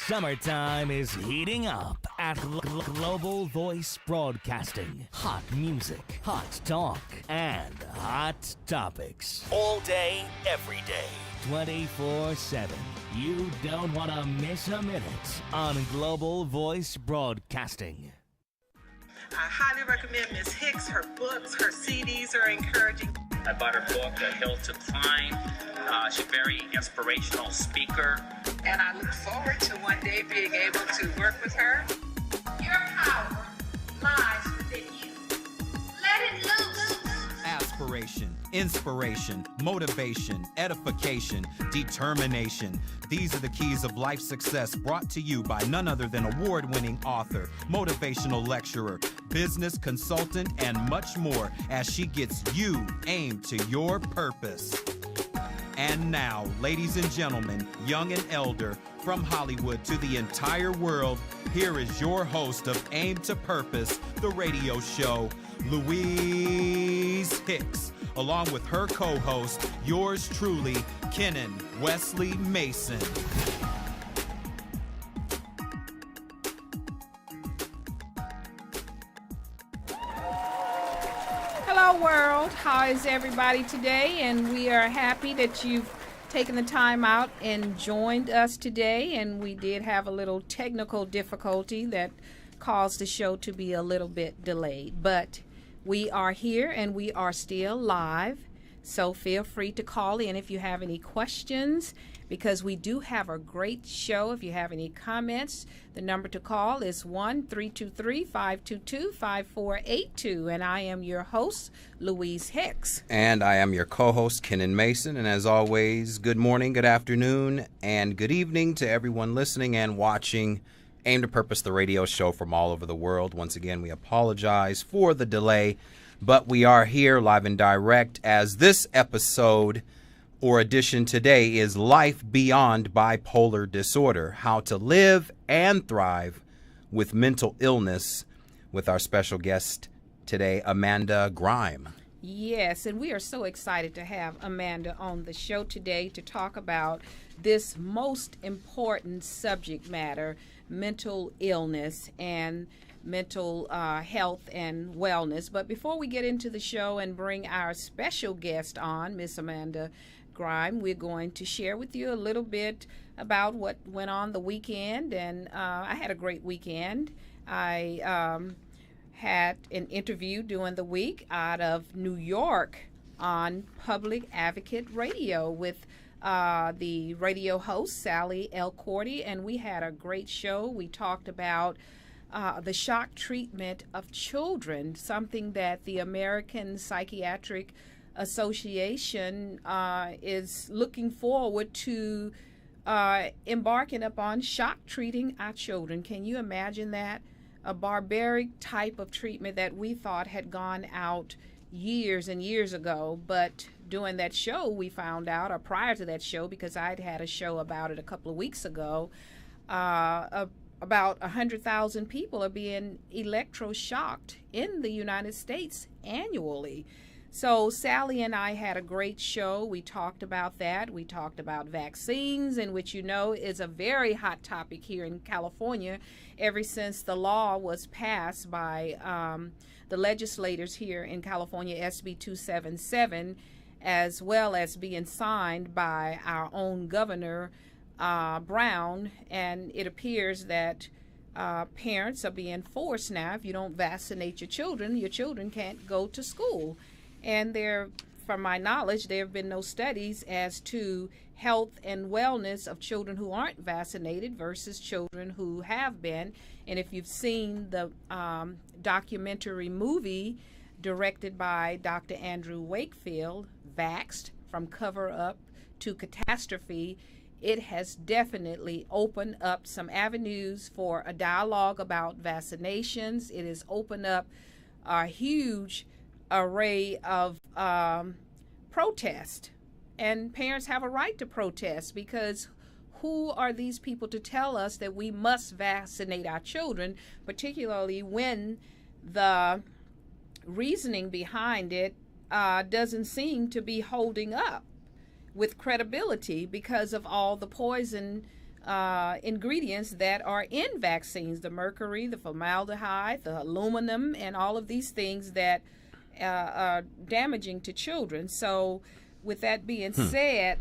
Summertime is heating up at Global Voice Broadcasting. Hot music, hot talk, and hot topics. All day, every day, 24/7. You don't want to miss a minute on Global Voice Broadcasting. I highly recommend Ms. Hicks. Her books, her CDs are encouraging. I bought her book, A Hill to Climb. She's a very inspirational speaker. And I look forward to one day being able to work with her. Your power lies within you. Let it loose. Aspiration, inspiration, motivation, edification, determination. These are the keys of life success, brought to you by none other than award-winning author, motivational lecturer, business consultant, and much more as she gets you aimed to your purpose. And now, ladies and gentlemen, young and elder, from Hollywood to the entire world, here is your host of Aim to Purpose, the radio show, Louise Hicks, along with her co-host, yours truly, Kenan Wesley Mason. Hello world, how is everybody today? And we are happy that you've taken the time out and joined us today. And we did have a little technical difficulty that caused the show to be a little bit delayed. But we are here and we are still live. So feel free to call in if you have any questions, because we do have a great show. If you have any comments, the number to call is 1-323-522-5482. And I am your host, Louise Hicks. And I am your co-host, Kenan Mason. And as always, good morning, good afternoon, and good evening to everyone listening and watching Aim to Purpose, the radio show from all over the world. Once again, we apologize for the delay, but we are here live and direct, as this episode or edition today is Life Beyond Bipolar Disorder, How to Live and Thrive with Mental Illness, with our special guest today, Amanda Grieme. Yes, and we are so excited to have Amanda on the show today to talk about this most important subject matter, mental illness and mental health and wellness. But before we get into the show and bring our special guest on, Miss Amanda Grieme, we're going to share with you a little bit about what went on the weekend. And I had a great weekend. I had an interview during the week out of New York on Public Advocate Radio with the radio host, Sally Elcorti, and we had a great show. We talked about the shock treatment of children, something that the American Psychiatric Association is looking forward to embarking upon, shock treating our children. Can you imagine that? A barbaric type of treatment that we thought had gone out years and years ago. But during that show, we found out, or prior to that show, because I'd had a show about it a couple of weeks ago, about 100,000 people are being electroshocked in the United States annually. So Sally and I had a great show. We talked about that. We talked about vaccines, in which, you know, is a very hot topic here in California ever since the law was passed by the legislators here in California, SB 277, as well as being signed by our own Governor Brown. And it appears that parents are being forced now. If you don't vaccinate your children can't go to school. And there, from my knowledge, there have been no studies as to health and wellness of children who aren't vaccinated versus children who have been. And if you've seen the documentary movie directed by Dr. Andrew Wakefield, Vaxxed, From Cover Up to Catastrophe, it has definitely opened up some avenues for a dialogue about vaccinations. It has opened up a huge array of protest, and parents have a right to protest, because who are these people to tell us that we must vaccinate our children, particularly when the reasoning behind it doesn't seem to be holding up with credibility because of all the poison ingredients that are in vaccines, the mercury, the formaldehyde, the aluminum, and all of these things that are damaging to children. So with that being said,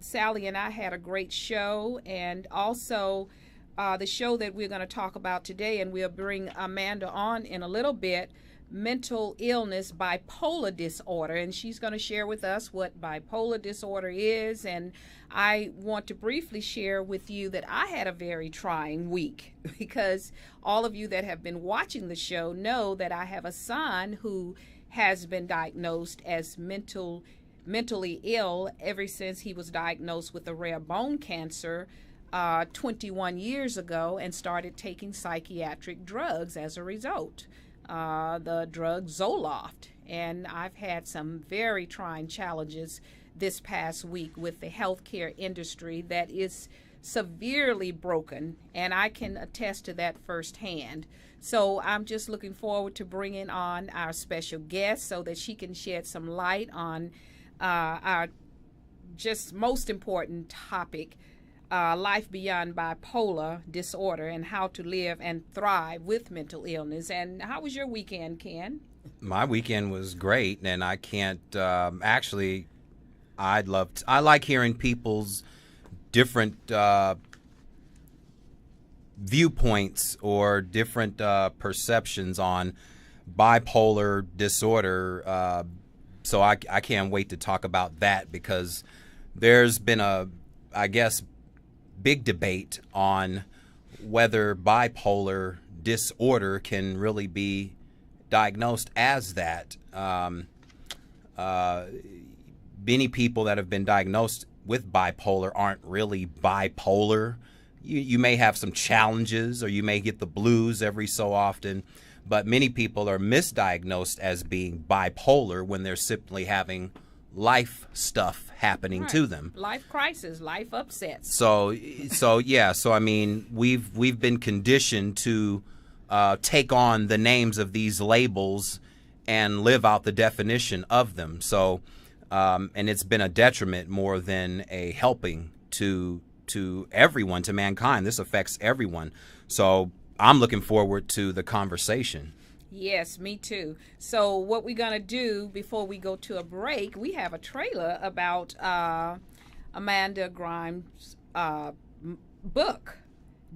Sally and I had a great show, and also the show that we're going to talk about today, and we'll bring Amanda on in a little bit, mental illness, bipolar disorder, and she's going to share with us what bipolar disorder is. And I want to briefly share with you that I had a very trying week because all of you that have been watching the show know that I have a son who has been diagnosed as mentally ill ever since he was diagnosed with a rare bone cancer 21 years ago, and started taking psychiatric drugs as a result. The drug Zoloft. And I've had some very trying challenges this past week with the healthcare industry that is severely broken, and I can attest to that firsthand. So I'm just looking forward to bringing on our special guest so that she can shed some light on our just most important topic, life beyond bipolar disorder, and how to live and thrive with mental illness. And how was your weekend, Ken? My weekend was great, and I can't actually. I like hearing people's different viewpoints or different perceptions on bipolar disorder. So I can't wait to talk about that, because there's been I guess, big debate on whether bipolar disorder can really be diagnosed as that. Many people that have been diagnosed with bipolar aren't really bipolar. You may have some challenges, or you may get the blues every so often, but many people are misdiagnosed as being bipolar when they're simply having life stuff happening to them. Life crisis, life upsets. So I mean, we've been conditioned to take on the names of these labels and live out the definition of them. So and it's been a detriment more than a helping to everyone, to mankind. This affects everyone. So I'm looking forward to the conversation. Yes, me too. So what we're going to do before we go to a break, we have a trailer about Amanda Grime's book,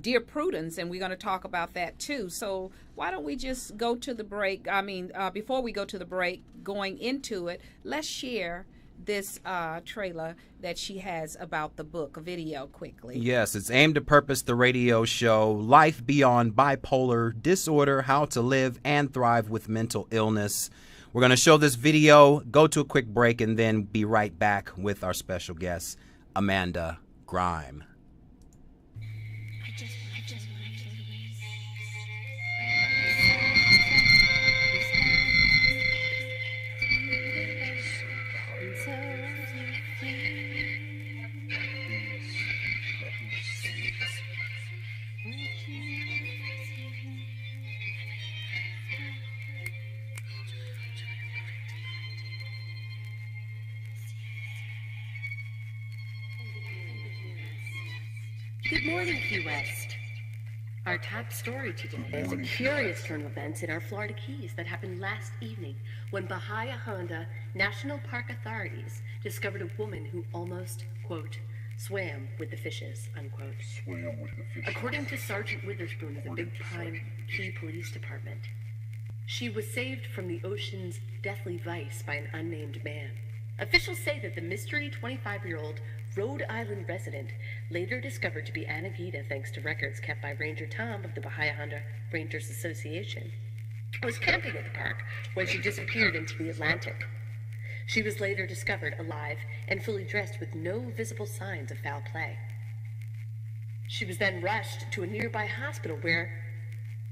Dear Prudence, and we're going to talk about that too. So why don't we just go to the break? Before we go to the break, going into it, let's share this trailer that she has about the book, a video, quickly. Yes, it's Aim to Purpose, the radio show, Life Beyond Bipolar Disorder, How to Live and Thrive with Mental Illness. We're going to show this video, go to a quick break, and then be right back with our special guest, Amanda Grieme. Good morning, Key West. Our top story today is a curious turn of events in our Florida Keys that happened last evening when Bahia Honda National Park authorities discovered a woman who almost, quote, swam with the fishes, unquote. According to Sergeant Witherspoon of the Big Pine Key Police Department, she was saved from the ocean's deathly vice by an unnamed man. Officials say that the mystery 25-year-old Rhode Island resident, later discovered to be Anna Gita thanks to records kept by Ranger Tom of the Bahia Honda Rangers Association, was camping at the park when she disappeared into the Atlantic. She was later discovered alive and fully dressed with no visible signs of foul play. She was then rushed to a nearby hospital where,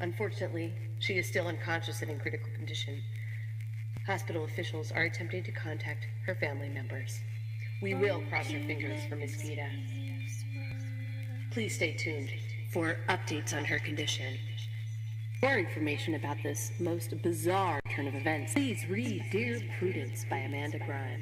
unfortunately, she is still unconscious and in critical condition. Hospital officials are attempting to contact her family members. We will cross our fingers for Miss Gita. Please stay tuned for updates on her condition. For more information about this most bizarre turn of events, please read Dear Prudence by Amanda Grieme.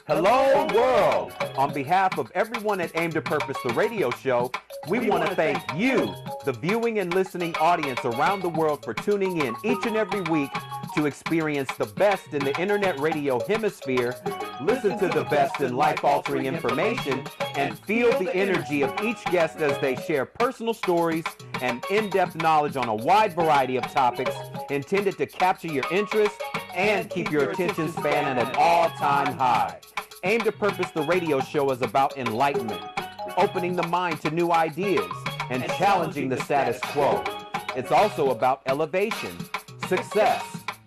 Hello, world! On behalf of everyone at Aim to Purpose, the radio show, we want to thank you, the viewing and listening audience around the world, for tuning in each and every week to experience the best in the internet radio hemisphere, listen to the best in life-altering information, and feel the energy of each guest as they share personal stories and in-depth knowledge on a wide variety of topics intended to capture your interest and keep your attention span at an all-time high. Aim to Purpose, the radio show, is about enlightenment, opening the mind to new ideas, and challenging the status quo. It's also about elevation, success,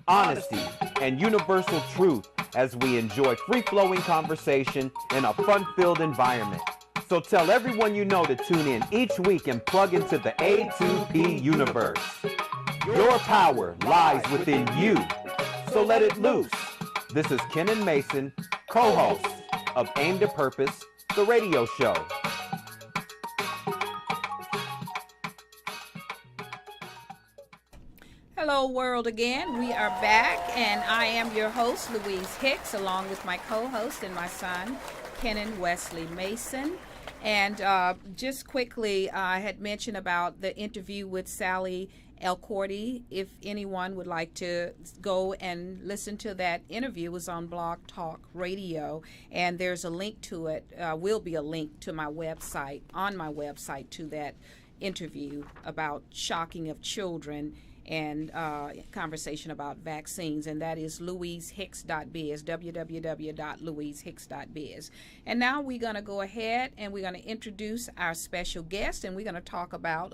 honesty, and universal truth as we enjoy free-flowing conversation in a fun-filled environment. So tell everyone you know to tune in each week and plug into the A2P universe. Your power lies within you, so let it loose. This is Ken and Mason, co-hosts of Aim to Purpose, the radio show. Hello, world, again. We are back, and I am your host, Louise Hicks, along with my co-host and my son, Kenan Wesley Mason. And just quickly, I had mentioned about the interview with Sally Elcorti. If anyone would like to go and listen to that interview, it was on Blog Talk Radio, and there's a link to it. Will be a link to my website, on my website, to that interview about shocking of children and conversation about vaccines, and that is louisehicks.biz, www.louisehicks.biz. And now we're going to go ahead and we're going to introduce our special guest, and we're going to talk about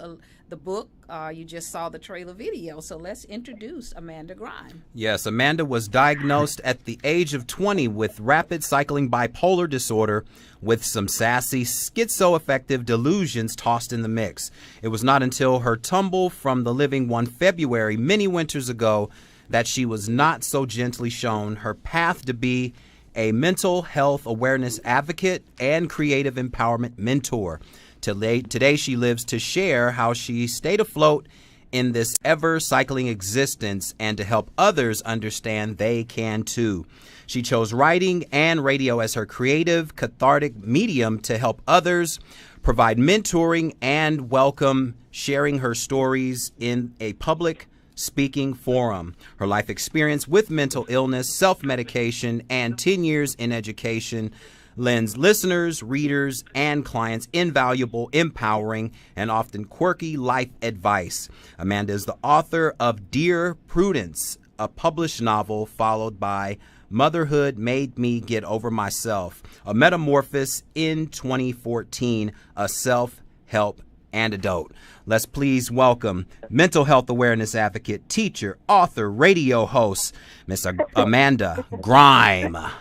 the book. You just saw the trailer video, so let's introduce Amanda Grieme. Yes, Amanda was diagnosed at the age of 20 with rapid cycling bipolar disorder with some sassy schizoaffective delusions tossed in the mix. It was not until her tumble from the living one February, many winters ago, that she was not so gently shown her path to be a mental health awareness advocate and creative empowerment mentor. Today she lives to share how she stayed afloat in this ever-cycling existence and to help others understand they can too. She chose writing and radio as her creative, cathartic medium to help others, provide mentoring, and welcome sharing her stories in a public speaking forum. Her life experience with mental illness, self-medication, and 10 years in education lends listeners, readers, and clients invaluable, empowering, and often quirky life advice. Amanda is the author of Dear Prudence, a published novel, followed by Motherhood Made Me Get Over Myself, a Metamorphosis in 2014, a self-help antidote. Let's please welcome mental health awareness advocate, teacher, author, radio host, Miss Amanda Grieme.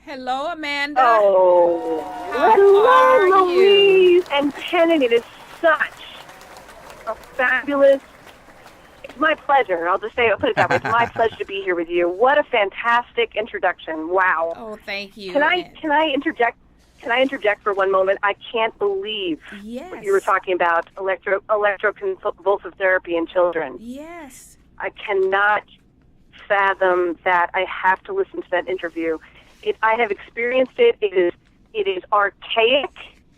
Hello, Amanda. Oh, hello, Louise and Kenan. It is such a fabulous. It's my pleasure. I'll just say, I'll put it that way. It's my pleasure to be here with you. What a fantastic introduction! Wow. Oh, thank you. Can I interject? Can I interject for one moment? I can't believe what you were talking about electroconvulsive therapy in children. Yes. I cannot fathom that. I have to listen to that interview. I have experienced it. It is archaic.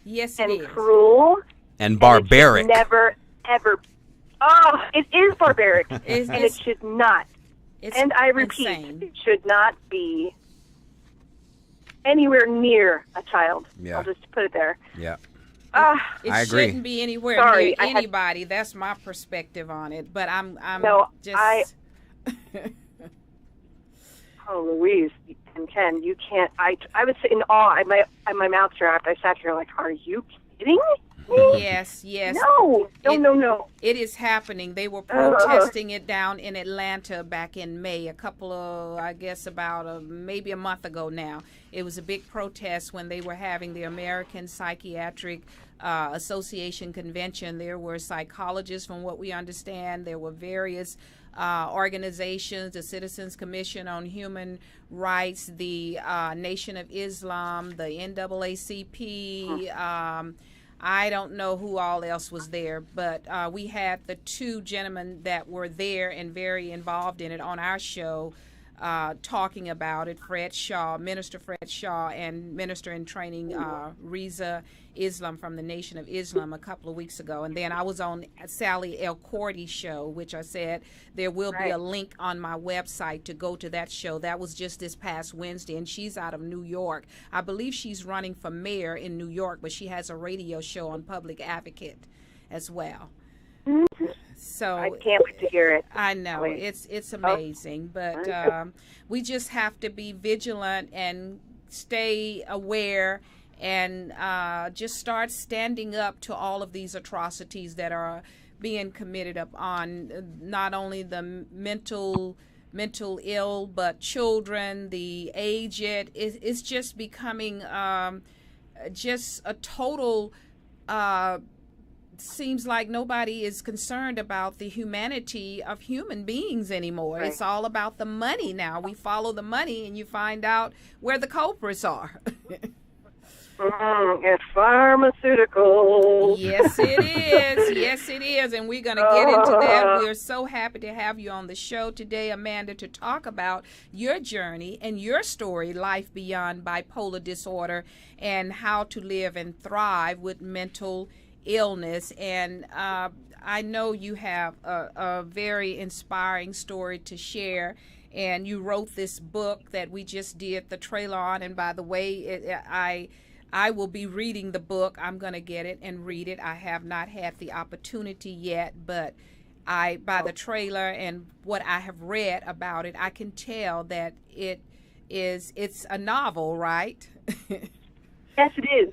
Yes, and cruel and barbaric. And never ever. Oh, it is barbaric, and it should not. And I repeat, it should not be anywhere near a child. Yeah. I'll just put it there. Yeah. I agree. Shouldn't be anywhere near anybody. That's my perspective on it. But I'm just. Oh, Louise and Ken, you can't. I was in awe. My mouth dropped. I sat here like, are you kidding me? Yes. No. It is happening. They were protesting it down in Atlanta back in May, maybe a month ago now. It was a big protest when they were having the American Psychiatric Association convention. There were psychologists, from what we understand. There were various organizations, the Citizens Commission on Human Rights, the Nation of Islam, the NAACP. I don't know who all else was there, but we had the two gentlemen that were there and very involved in it on our show, talking about it, Minister Fred Shaw, and Minister in Training Riza Islam from the Nation of Islam a couple of weeks ago. And then I was on Sally El Cordy's show, which I said there will be a link on my website to go to that show. That was just this past Wednesday, and she's out of New York. I believe she's running for mayor in New York, but she has a radio show on Public Advocate as well. So I can't wait to hear it. I know it's amazing, but we just have to be vigilant and stay aware and just start standing up to all of these atrocities that are being committed upon not only the mental ill, but children, the aged. It's just becoming just a total. Seems like nobody is concerned about the humanity of human beings anymore. It's all about the money now. We follow the money, and you find out where the culprits are. It's pharmaceuticals. Yes, it is. Yes, it is. And we're going to get into that. We're so happy to have you on the show today, Amanda, to talk about your journey and your story, Life Beyond Bipolar Disorder, and how to live and thrive with mental illness. And I know you have a very inspiring story to share, and you wrote this book that we just did the trailer on. And by the way, I will be reading the book. I'm going to get it and read it. I have not had the opportunity yet, but by the trailer and what I have read about it, I can tell that it's a novel, right? Yes, it is.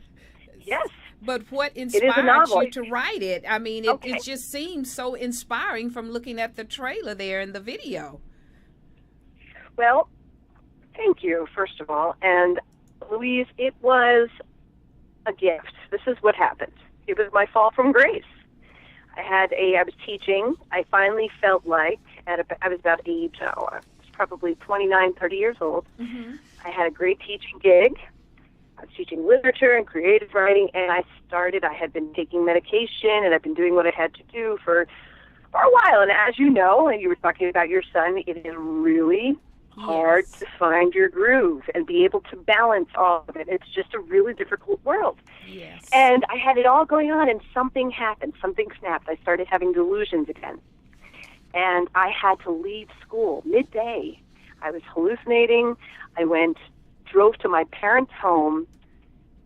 Yes. But what inspired you to write it? I mean, it just seems so inspiring from looking at the trailer there and the video. Well, thank you, first of all. And Louise, it was a gift. This is what happened. It was my fall from grace. I was teaching. I finally felt like, I was about age, I was probably 29, 30 years old. Mm-hmm. I had a great teaching gig. I was teaching literature and creative writing, and I had been taking medication, and I've been doing what I had to do for a while. And as you know, and you were talking about your son, it is really hard to find your groove and be able to balance all of it. It's just a really difficult world. Yes. And I had it all going on, and something happened. Something snapped. I started having delusions again. And I had to leave school midday. I was hallucinating. I drove to my parents' home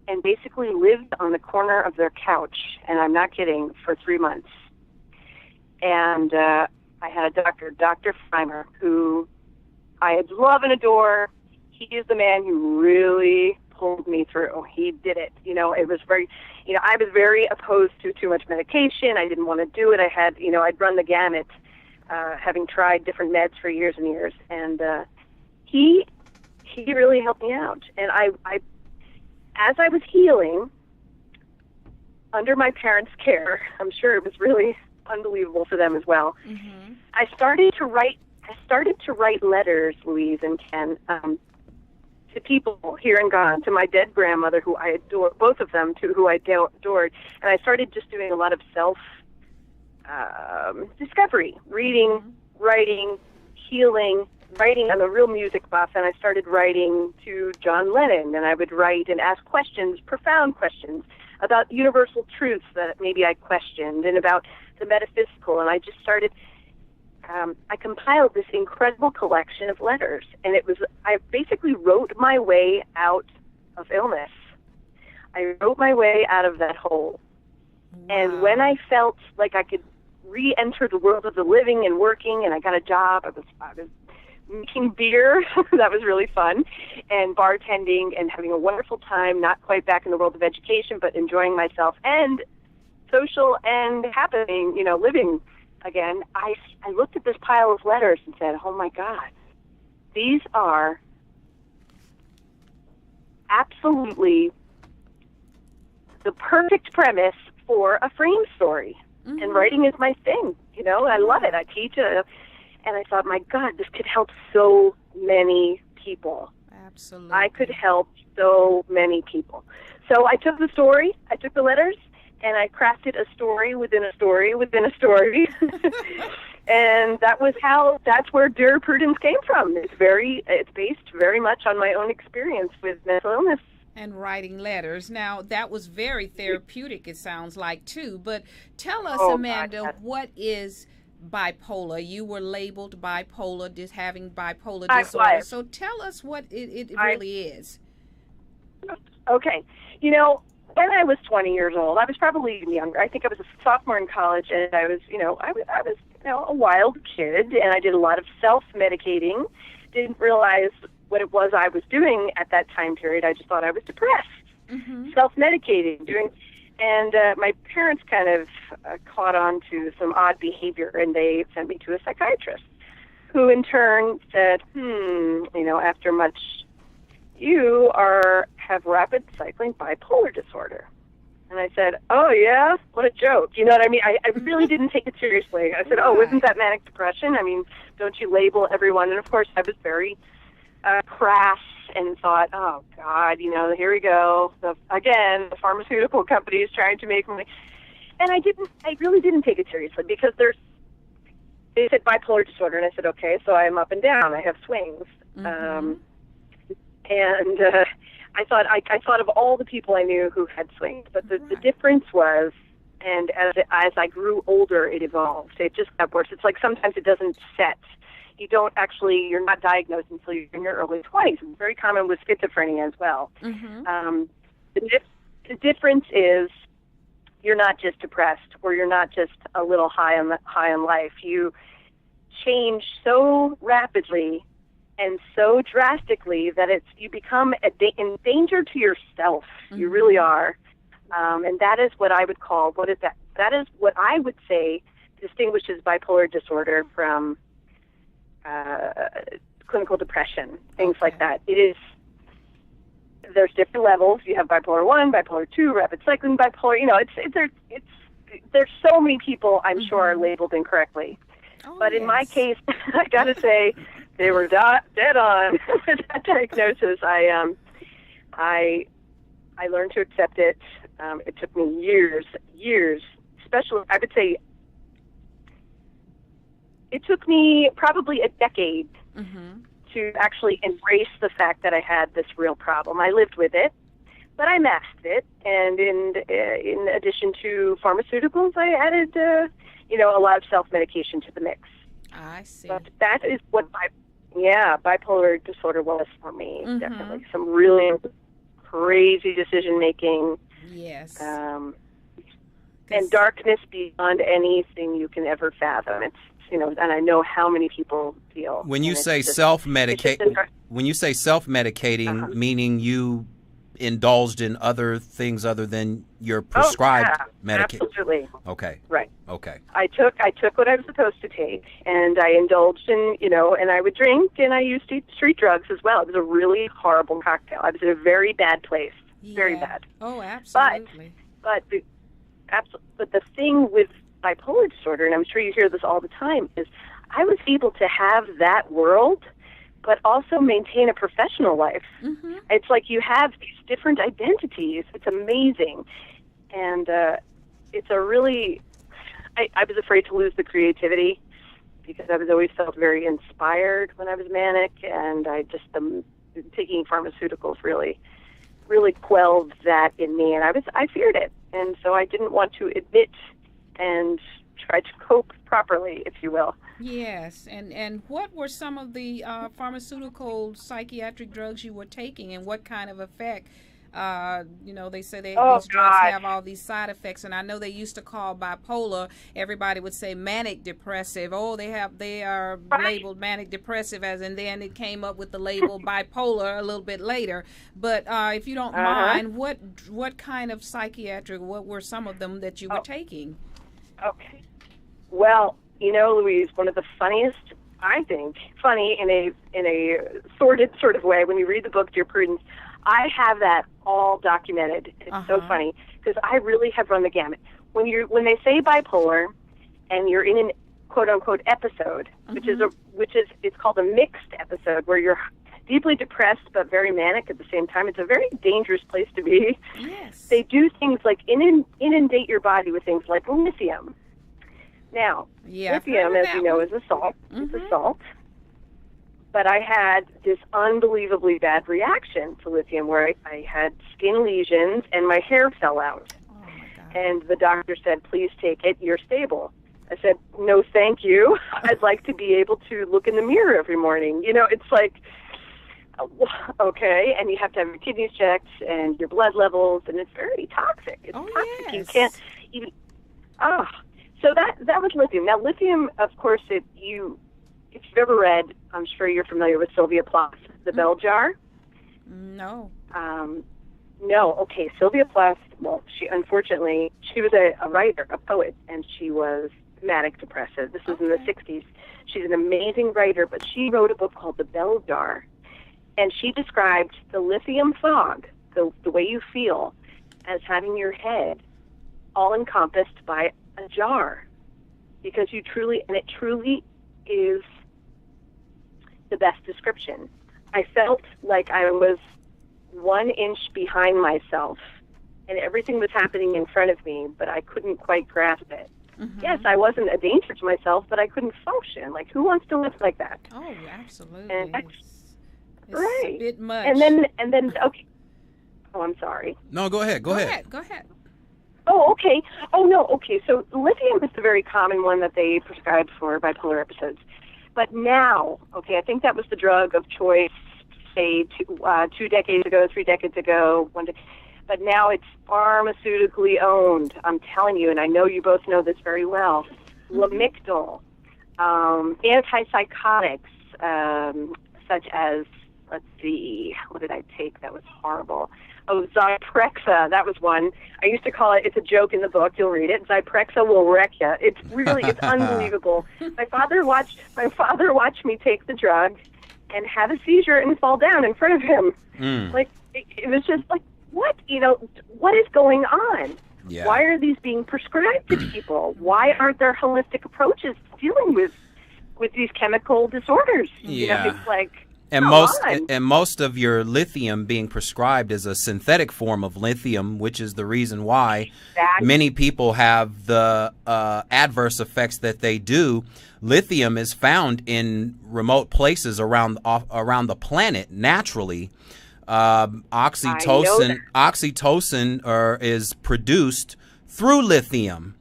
and basically lived on the corner of their couch, and I'm not kidding, for 3 months. And I had a doctor, Dr. Grieme, who I love and adore. He is the man who really pulled me through. He did it. It was very, I was very opposed to too much medication. I didn't want to do it. I'd run the gamut, having tried different meds for years and years. And he really helped me out. And I as I was healing under my parents' care, I'm sure it was really unbelievable for them as well. Mm-hmm. I started to write letters, Louise and Ken, to people here and gone, to my dead grandmother, who I adore, both of them, who I adored. And I started just doing a lot of self-discovery, reading, writing, healing, writing. I'm a real music buff, and I started writing to John Lennon, and I would write and ask questions, profound questions, about universal truths that maybe I questioned, and about the metaphysical. And I just started, I compiled this incredible collection of letters, and I basically wrote my way out of illness. I wrote my way out of that hole. Wow. And when I felt like I could re-enter the world of the living and working, and I got a job, I was making beer, that was really fun, and bartending and having a wonderful time, not quite back in the world of education, but enjoying myself and social and happening, living again. I looked at this pile of letters and said, oh my God, these are absolutely the perfect premise for a frame story. Mm-hmm. And writing is my thing, I love it. I teach it. And I thought, my God, this could help so many people. Absolutely. I could help so many people. So I took the story, I took the letters, and I crafted a story within a story within a story. And that's where Dear Prudence came from. It's based very much on my own experience with mental illness. And writing letters. Now, that was very therapeutic, it sounds like, too. But tell us, Amanda, what is bipolar? You were labeled bipolar, having bipolar disorder. So tell us what it really is. Okay. When I was 20 years old, I was probably even younger. I think I was a sophomore in college, and I was a wild kid, and I did a lot of self-medicating. Didn't realize what it was I was doing at that time period. I just thought I was depressed, self-medicating, and my parents kind of caught on to some odd behavior, and they sent me to a psychiatrist, who in turn said, after much, you have rapid cycling bipolar disorder. And I said, oh, yeah? What a joke. You know what I mean? I really didn't take it seriously. I said, oh, isn't that manic depression? I mean, don't you label everyone? And, of course, I was very crass and thought, oh, God, here we go. Again, the pharmaceutical companies trying to make money. And I really didn't take it seriously because they said bipolar disorder. And I said, okay, so I'm up and down. I have swings. I thought of all the people I knew who had swings, but the difference was, and as I grew older, it evolved. It just got worse. It's like sometimes it doesn't set. You're not diagnosed until you're in your early 20s. It's very common with schizophrenia as well. The difference is you're not just depressed, or you're not just a little high on life. You change so rapidly and so drastically that you become in danger to yourself. You really are. And that is what I would call, that is what I would say distinguishes bipolar disorder from clinical depression, things like that. There's different levels. You have bipolar 1, bipolar 2, rapid cycling bipolar. There's so many people I'm sure are labeled incorrectly. But in my case, I got to say, they were dead on with that diagnosis. I learned to accept it. It took me years, especially, I would say, it took me probably a decade to actually embrace the fact that I had this real problem. I lived with it, but I masked it. And in addition to pharmaceuticals, I added, a lot of self-medication to the mix. I see. But that is what bipolar disorder was for me, definitely. Some really crazy decision-making. Yes. And darkness beyond anything you can ever fathom. It's, and I know how many people feel. When you say self-medicating, meaning you indulged in other things other than your prescribed medication. Absolutely. Okay. Right. Okay. I took what I was supposed to take, and I indulged in, and I would drink, and I used street drugs as well. It was a really horrible cocktail. I was in a very bad place. Very bad. Oh, absolutely. But the thing with bipolar disorder, and I'm sure you hear this all the time, is I was able to have that world, but also maintain a professional life. It's like you have these different identities. It's amazing. And it's a really, I was afraid to lose the creativity because I was always felt very inspired when I was manic, and taking pharmaceuticals really quelled that in me, and I feared it. And so I didn't want to admit and try to cope properly, if you will. Yes, and what were some of the pharmaceutical psychiatric drugs you were taking, and what kind of effect? They say these drugs have all these side effects, and I know they used to call bipolar, everybody would say manic depressive. Oh, they are labeled manic depressive, and then it came up with the label bipolar a little bit later. But if you don't mind, what kind of psychiatric, what were some of them that you were taking? Okay. Well, Louise, one of the funniest, I think, funny in a sordid sort of way, when you read the book, Dear Prudence, I have that all documented. It's so funny because I really have run the gamut. When they say bipolar, and you're in an quote unquote episode, which is it's called a mixed episode, where you're deeply depressed but very manic at the same time. It's a very dangerous place to be. Yes. They do things like inundate your body with things like lithium, Now, Yeah, I've lithium, heard of as you that know, one. is a salt. It's Mhm. a salt. But I had this unbelievably bad reaction to lithium where I had skin lesions and my hair fell out. Oh my God. And the doctor said, please take it, you're stable. I said, no, thank you. I'd like to be able to look in the mirror every morning. You know, it's like, okay, and you have to have your kidneys checked and your blood levels, and it's very toxic. It's toxic. Yes. You can't even, so that was lithium. Now, lithium, of course, if you've ever read, I'm sure you're familiar with Sylvia Plath, The Bell Jar. No. No, okay, Sylvia Plath, well, she was a writer, a poet, and she was manic depressive. This was in the 60s. She's an amazing writer, but she wrote a book called The Bell Jar, and she described the lithium fog, the way you feel, as having your head all encompassed by a jar, because it truly is the best description. I felt like I was 1 inch behind myself, and everything was happening in front of me, but I couldn't quite grasp it. Mhm. Yes, I wasn't a danger to myself, but I couldn't function. Like, who wants to live like that? Oh, absolutely. And It's right. a bit much. And then, okay. Oh, I'm sorry. No, go ahead. Go ahead. Go ahead. Oh, okay. Oh, no, okay. So lithium is the very common one that they prescribe for bipolar episodes. But now, okay, I think that was the drug of choice, say, 2 decades ago, 3 decades ago, but now it's pharmaceutically owned. I'm telling you, and I know you both know this very well. Lamictal, antipsychotics, such as, let's see, what did I take that was horrible? Oh, Zyprexa, that was one. I used to call it, it's a joke in the book, you'll read it, Zyprexa will wreck you. It's unbelievable. My father watched me take the drug and have a seizure and fall down in front of him. Like, it was just like, what? You know, what is going on? Yeah. Why are these being prescribed to people? Why aren't there holistic approaches dealing with these chemical disorders? You know, it's like, And come on. most of your lithium being prescribed is a synthetic form of lithium, which is the reason why many people have the adverse effects that they do. Lithium is found in remote places around the planet naturally. Oxytocin is produced through lithium.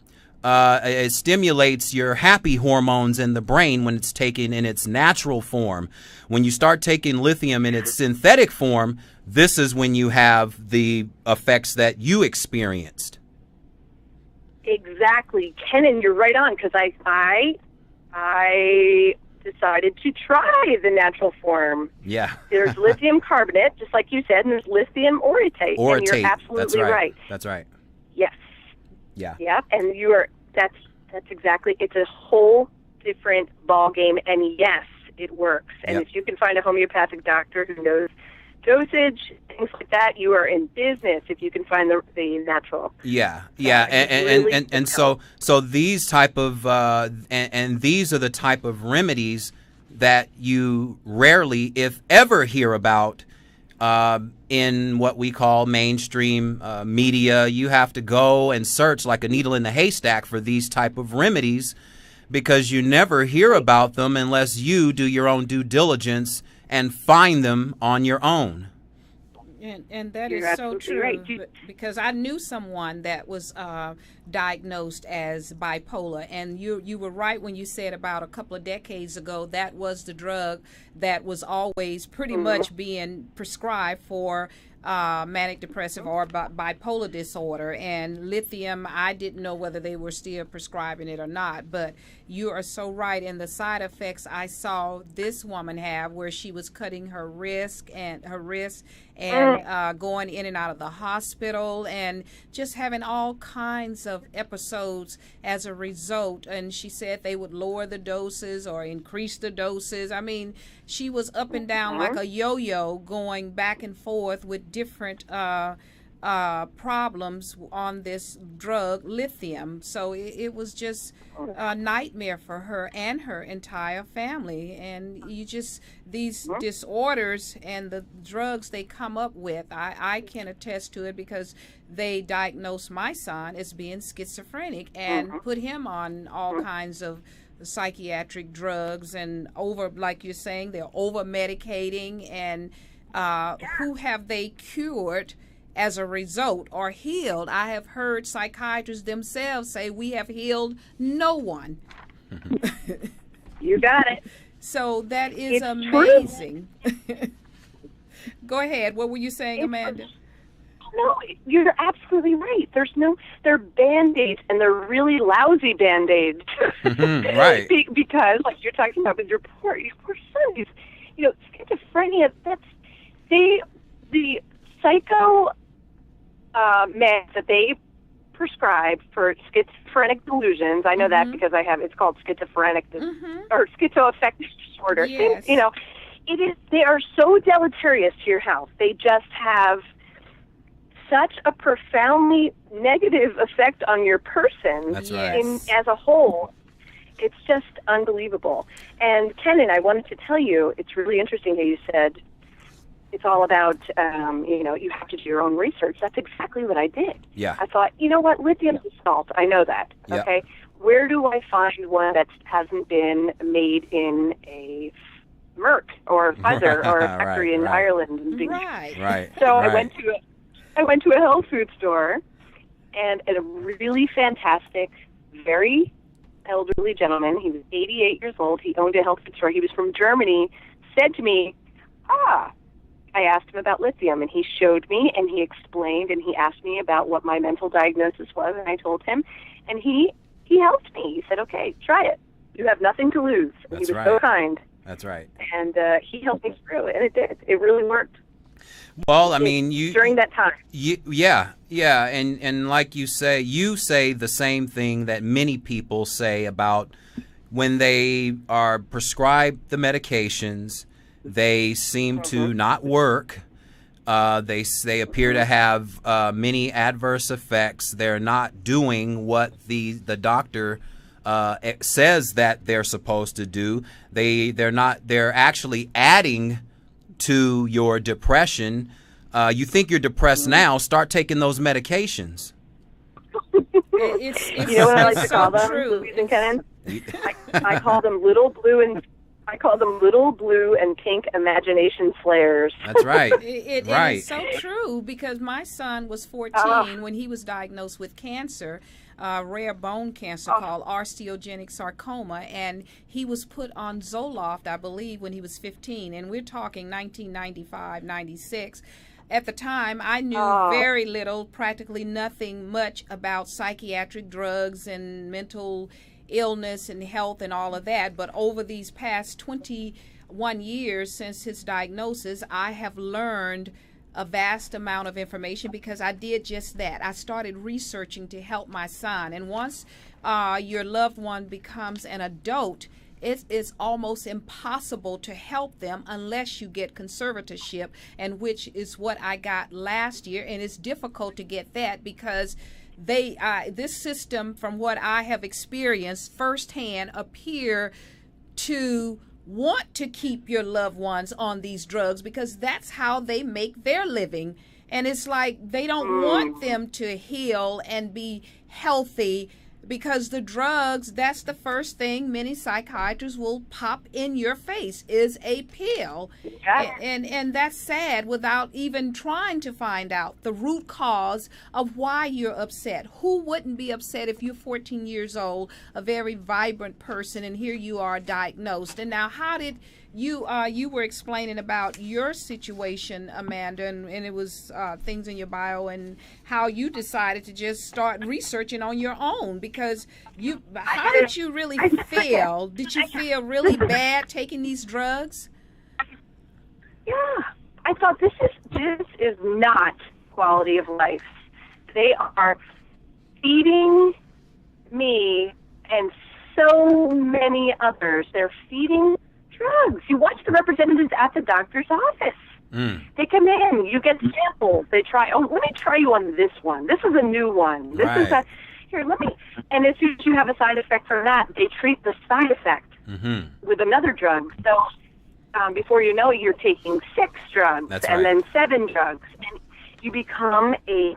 It stimulates your happy hormones in the brain when it's taken in its natural form. When you start taking lithium in its synthetic form, this is when you have the effects that you experienced. Exactly. Kenan, you're right on, because I decided to try the natural form. Yeah. There's lithium carbonate, just like you said, and there's lithium orotate. And you're absolutely right. That's right. Yes. Yeah. Yep. And that's exactly, it's a whole different ball game, and yes, it works. And if you can find a homeopathic doctor who knows dosage, things like that, you are in business if you can find the natural. Yeah, and so these type of and these are the type of remedies that you rarely, if ever, hear about in what we call mainstream media. You have to go and search like a needle in the haystack for these type of remedies, because you never hear about them unless you do your own due diligence and find them on your own. And that You're is so absolutely true, right. because I knew someone that was diagnosed as bipolar, and you were right when you said about a couple of decades ago that was the drug that was always pretty much being prescribed for manic depressive or bipolar disorder. And lithium, I didn't know whether they were still prescribing it or not, but you are so right. And the side effects I saw this woman have, where she was cutting her wrist and going in and out of the hospital, and just having all kinds of episodes as a result. And she said they would lower the doses or increase the doses. I mean, she was up and down like a yo-yo, going back and forth with different problems on this drug lithium. So it was just a nightmare for her and her entire family. And these disorders and the drugs they come up with, I can attest to it because they diagnosed my son as being schizophrenic and put him on all kinds of psychiatric drugs and like you're saying, they're over medicating, and who have they cured as a result or healed? I have heard psychiatrists themselves say we have healed no one. You got it. So that is It's amazing. Go ahead. What were you saying, Amanda? No, you're absolutely right. They're Band-Aids, and they're really lousy Band-Aids. Right. Because, like you're talking about with your poor son, schizophrenia, the psycho meds that they prescribe for schizophrenic delusions. I know that because it's called schizophrenic or schizoaffective disorder. Yes. They are so deleterious to your health. They just have such a profoundly negative effect on your person. That's right. As a whole. It's just unbelievable. And Kenan, I wanted to tell you, it's really interesting that you said it's all about, you have to do your own research. That's exactly what I did. Yeah. I thought, you know what, lithium is salt. I know that. Yep. Okay. Where do I find one that hasn't been made in a Merck or Pfizer or a factory in Ireland and things? Right. So I went to a health food store, and a really fantastic, very elderly gentleman, he was 88 years old, he owned a health food store, he was from Germany, said to me, I asked him about lithium, and he showed me, and he explained, and he asked me about what my mental diagnosis was, and I told him, and he helped me. He said, okay, try it. You have nothing to lose. And he was so kind. That's right. And he helped me through it, and it did. It really worked. Well, I mean, during that time. Yeah, and like you say the same thing that many people say about when they are prescribed the medications, they seem to not work. They appear to have many adverse effects. They're not doing what the doctor says that they're supposed to do. They're actually adding to your depression. You think you're depressed now, start taking those medications. It's you know what I like to call them, true. Louise and Ken? I call them little blue and pink imagination flayers. That's right. It is so true, because my son was 14 when he was diagnosed with cancer, rare bone cancer called osteogenic sarcoma, and he was put on Zoloft, I believe, when he was 15, and we're talking 1995, 96. At the time, I knew very little, practically nothing much about psychiatric drugs and mental illness and health and all of that. But over these past 21 years since his diagnosis, I have learned a vast amount of information because I did just that. I started researching to help my son. And once your loved one becomes an adult, it is almost impossible to help them unless you get conservatorship, and which is what I got last year. And it's difficult to get that because this system, from what I have experienced firsthand, appear to want to keep your loved ones on these drugs because that's how they make their living. And it's like they don't want them to heal and be healthy, because the drugs, that's the first thing many psychiatrists will pop in your face is a pill. Yeah. And that's sad, without even trying to find out the root cause of why you're upset. Who wouldn't be upset if you're 14 years old, a very vibrant person, and here you are diagnosed? And now, how did you were explaining about your situation, Amanda, and it was things in your bio and how you decided to just start researching on your own, because how did you really feel? Did you feel really bad taking these drugs? Yeah, I thought this is not quality of life. They are feeding me and so many others. They're feeding drugs. You watch the representatives at the doctor's office. They come in, you get samples. They try, oh, let me try you on this one. This is a new one. This is a, here, let me, and as soon as you have a side effect from that, they treat the side effect with another drug. So before you know it, you're taking 6 drugs then 7 drugs. And you become a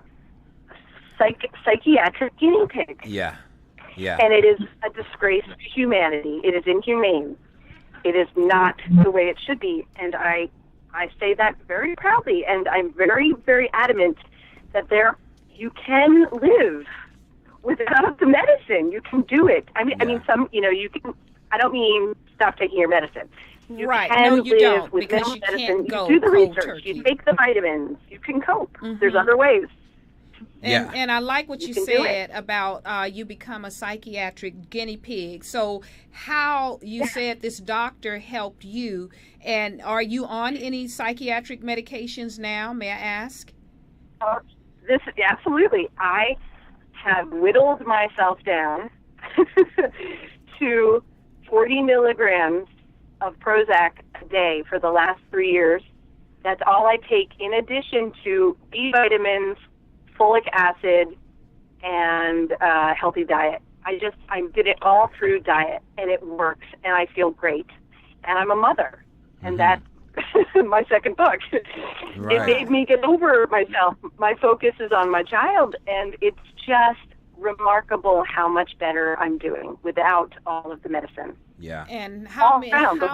psychiatric guinea pig. Yeah. And it is a disgrace to humanity. It is inhumane. It is not the way it should be. And I say that very proudly, and I'm very, very adamant that you can live without the medicine. You can do it. I mean, some, you can. I don't mean stop taking your medicine. You can no, you live don't, with because no you medicine. can't go You do the cold research. turkey. You take the vitamins. You can cope. There's other ways. And I like what you can do said about you become a psychiatric guinea pig. So how you said this doctor helped you, and are you on any psychiatric medications now, may I ask? Absolutely. I have whittled myself down to 40 milligrams of Prozac a day for the last 3 years. That's all I take, in addition to B vitamins, folic acid, and healthy diet. I did it all through diet, and it works, and I feel great. And I'm a mother, and that's my second book. It made me get over myself. My focus is on my child, and it's just remarkable how much better I'm doing without all of the medicine. Yeah. And how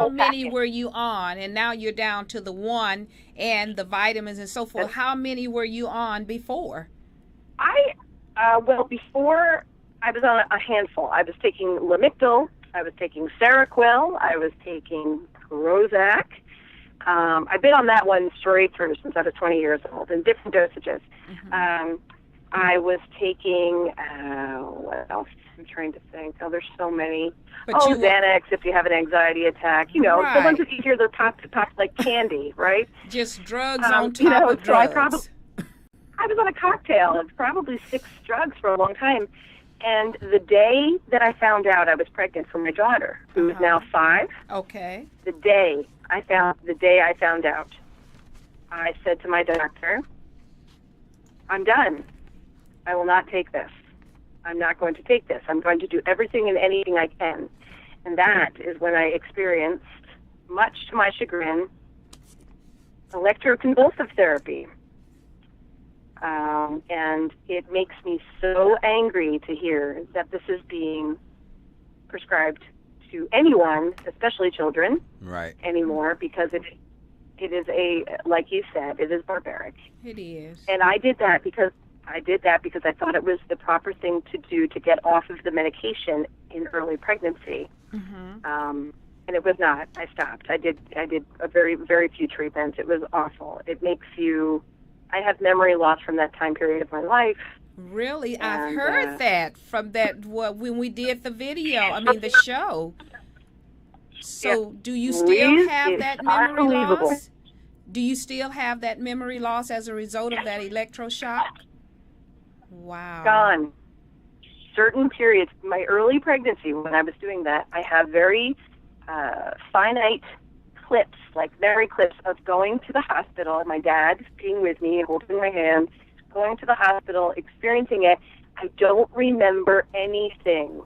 many were you on? And now you're down to the 1 and the vitamins and so forth. How many were you on before? Before I was on a handful. I was taking Lamictal, I was taking Seroquel, I was taking Prozac. I've been on that one straight through since I was 20 years old in different dosages. I was taking, what else? I'm trying to think. Oh, there's so many. Xanax if you have an anxiety attack. The ones that you hear, they're popped like candy, right? Just drugs on top of drugs. I was on a cocktail of probably 6 drugs for a long time. And the day that I found out I was pregnant for my daughter, who is now 5, the day I found out, I said to my doctor, I'm done. I will not take this. I'm not going to take this. I'm going to do everything and anything I can. And that is when I experienced, much to my chagrin, electroconvulsive therapy. And it makes me so angry to hear that this is being prescribed to anyone, especially children, anymore, because it is like you said, it is barbaric. It is. And I did that because I thought it was the proper thing to do to get off of the medication in early pregnancy. And it was not. I stopped. I did a very, very few treatments. It was awful. It makes you... I have memory loss from that time period of my life. Really? I've heard that from when we did the the show. So do you still have that memory loss? Do you still have that memory loss as a result of that electroshock? Wow. Gone. Certain periods, my early pregnancy, when I was doing that, I have very finite clips, like memory clips of going to the hospital, my dad being with me, holding my hand, going to the hospital, experiencing it. I don't remember anything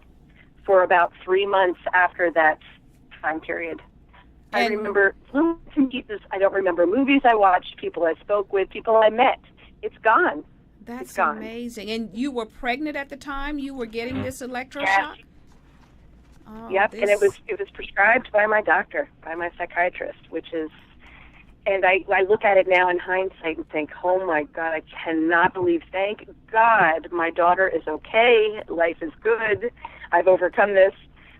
for about 3 months after that time period. I remember little pieces. I don't remember movies I watched, people I spoke with, people I met. It's gone. That's amazing. And you were pregnant at the time you were getting this electroshock? Yes. Yep, and it was prescribed by my doctor, by my psychiatrist, which is, and I look at it now in hindsight and think, oh my God, I cannot believe, thank God my daughter is okay, life is good, I've overcome this,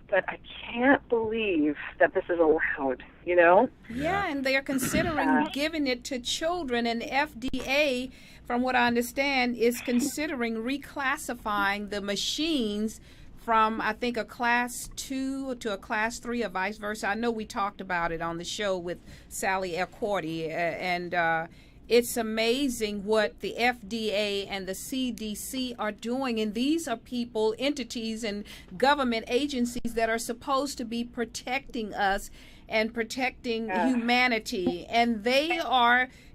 but I can't believe that this is allowed, Yeah, and they're considering giving it to children, and the FDA, from what I understand, is considering reclassifying the machines from, I think, a class 2 to a class 3 or vice versa. I know we talked about it on the show with Sally Elcorti, and it's amazing what the FDA and the CDC are doing. And these are people, entities, and government agencies that are supposed to be protecting us. and protecting humanity, and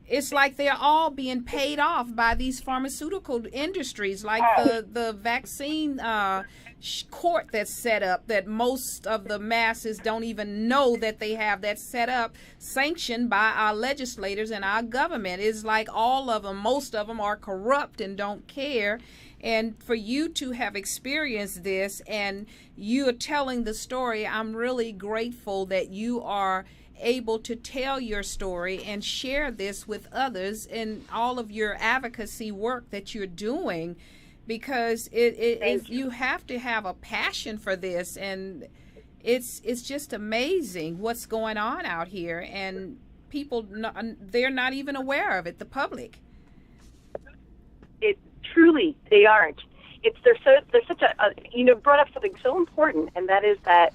it's like they're all being paid off by these pharmaceutical industries, like the vaccine court that's set up, that most of the masses don't even know that they have that set up, sanctioned by our legislators and our government. It's like all of them, most of them are corrupt and don't care. And for you to have experienced this and you are telling the story, I'm really grateful that you are able to tell your story and share this with others in all of your advocacy work that you're doing, because you have to have a passion for this, and it's just amazing what's going on out here, and people, they're not even aware of it, the public. It truly, they aren't. There's such a brought up something so important, and that is that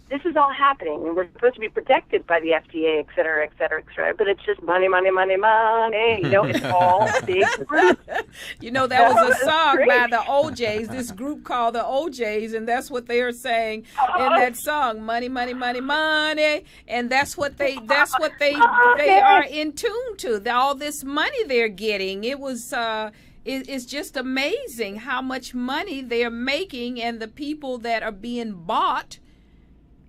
this is all happening, and we're supposed to be protected by the FDA, et cetera, et cetera, et cetera. But it's just money, money, money, money. It's all big group. That was a song by the OJs, this group called the OJs, and that's what they are saying in that song, money, money, money, money. And that's what they are in tune to. All this money they're getting. It's just amazing how much money they're making, and the people that are being bought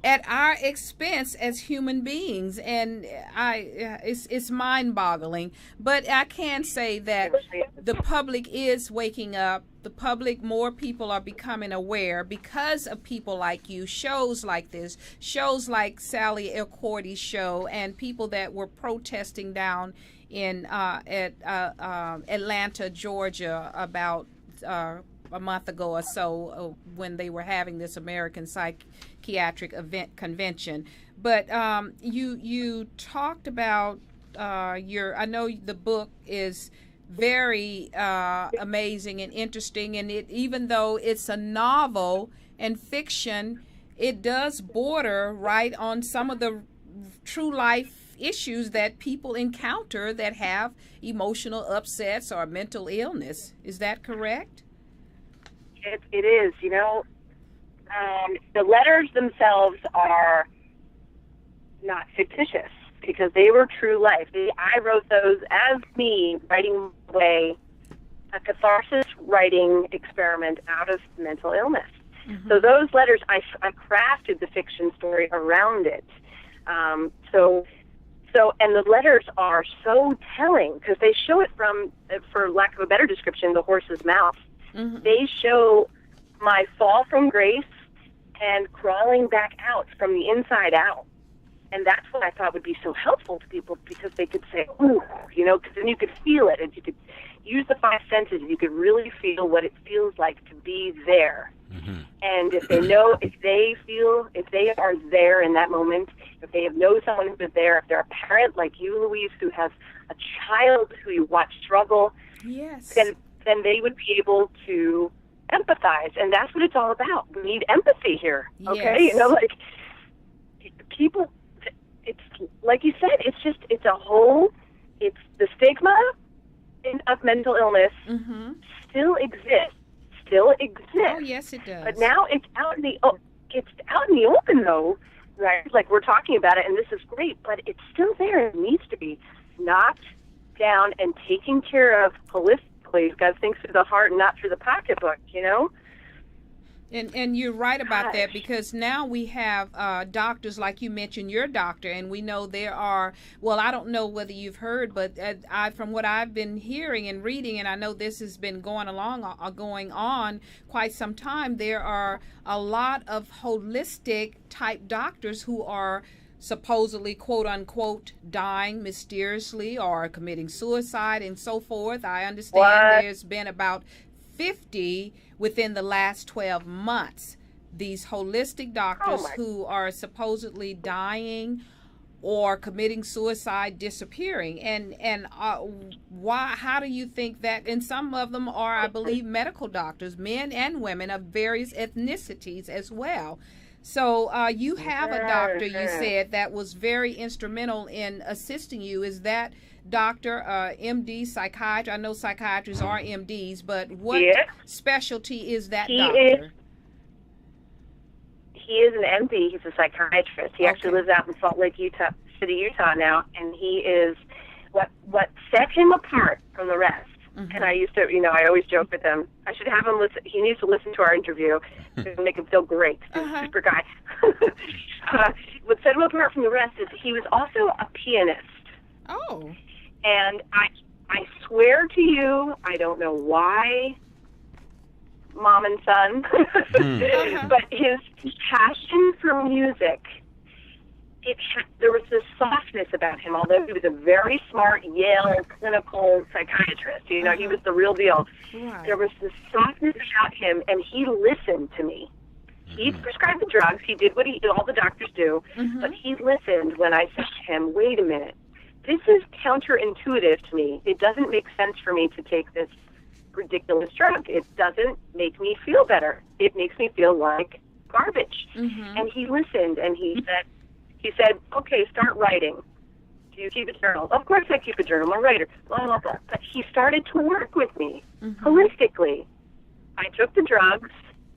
at our expense as human beings, and it's mind-boggling. But I can say that the public is waking up. The public, more people are becoming aware because of people like you, shows like this, shows like Sally Elcordy's show, and people that were protesting down in Atlanta, Georgia, about a month ago or so, when they were having this American Psychiatric Convention. But you talked about I know the book is very amazing and interesting, and even though it's a novel and fiction, it does border right on some of the true life issues that people encounter that have emotional upsets or mental illness. Is that correct? It is. The letters themselves are not fictitious because they were true life. I wrote those as me writing away a catharsis writing experiment out of mental illness. Mm-hmm. So those letters, I crafted the fiction story around it. And the letters are so telling because they show it from, for lack of a better description, the horse's mouth. Mm-hmm. They show my fall from grace and crawling back out from the inside out. And that's what I thought would be so helpful to people, because they could say, ooh, because then you could feel it, and you could use the five senses. You could really feel what it feels like to be there. Mm-hmm. And if they are there in that moment, if they know someone who is there, if they're a parent like you, Louise, who has a child who you watch struggle, yes, then they would be able to empathize. And that's what it's all about. We need empathy here. Okay? Yes. People, it's like you said, it's the stigma of mental illness mm-hmm. still exists. Oh, yes, it does. But now it's out in the open, though, right? Like, we're talking about it, and this is great, but it's still there. It needs to be knocked down and taken care of holistically. You've got to think through the heart and not through the pocketbook, And you're right about that, because now we have doctors, like you mentioned, your doctor, and we know there are, well, I don't know whether you've heard, but from what I've been hearing and reading, and I know this has been going on quite some time, there are a lot of holistic type doctors who are supposedly, quote unquote, dying mysteriously or committing suicide and so forth. I understand there's been about 50 within the last 12 months, these holistic doctors who are supposedly dying or committing suicide, disappearing. And why? How do you think that? And some of them are, I believe, medical doctors, men and women of various ethnicities as well. So you have a doctor, you said, that was very instrumental in assisting you. Is that doctor, MD, psychiatrist? I know psychiatrists are MDs, but what specialty is that doctor? he is an MD. He's a psychiatrist. He actually lives out in Salt Lake, City, Utah now, and he is what set him apart from the rest. And I used to, I always joke with him. I should have him listen. He needs to listen to our interview to make him feel great. He's a super guy. What set him apart from the rest is he was also a pianist. Oh. And I swear to you, I don't know why, mom and son, but his passion for music, there was this softness about him, although he was a very smart Yale clinical psychiatrist. He was the real deal. Right. There was this softness about him, and he listened to me. He prescribed the drugs. He did what all the doctors do, but he listened when I said to him, wait a minute, this is counterintuitive to me. It doesn't make sense for me to take this ridiculous drug. It doesn't make me feel better. It makes me feel like garbage. And he listened, and he said, okay, start writing. Do you keep a journal? Of course I keep a journal. I'm a writer. Blah, blah, blah. But he started to work with me holistically. I took the drugs.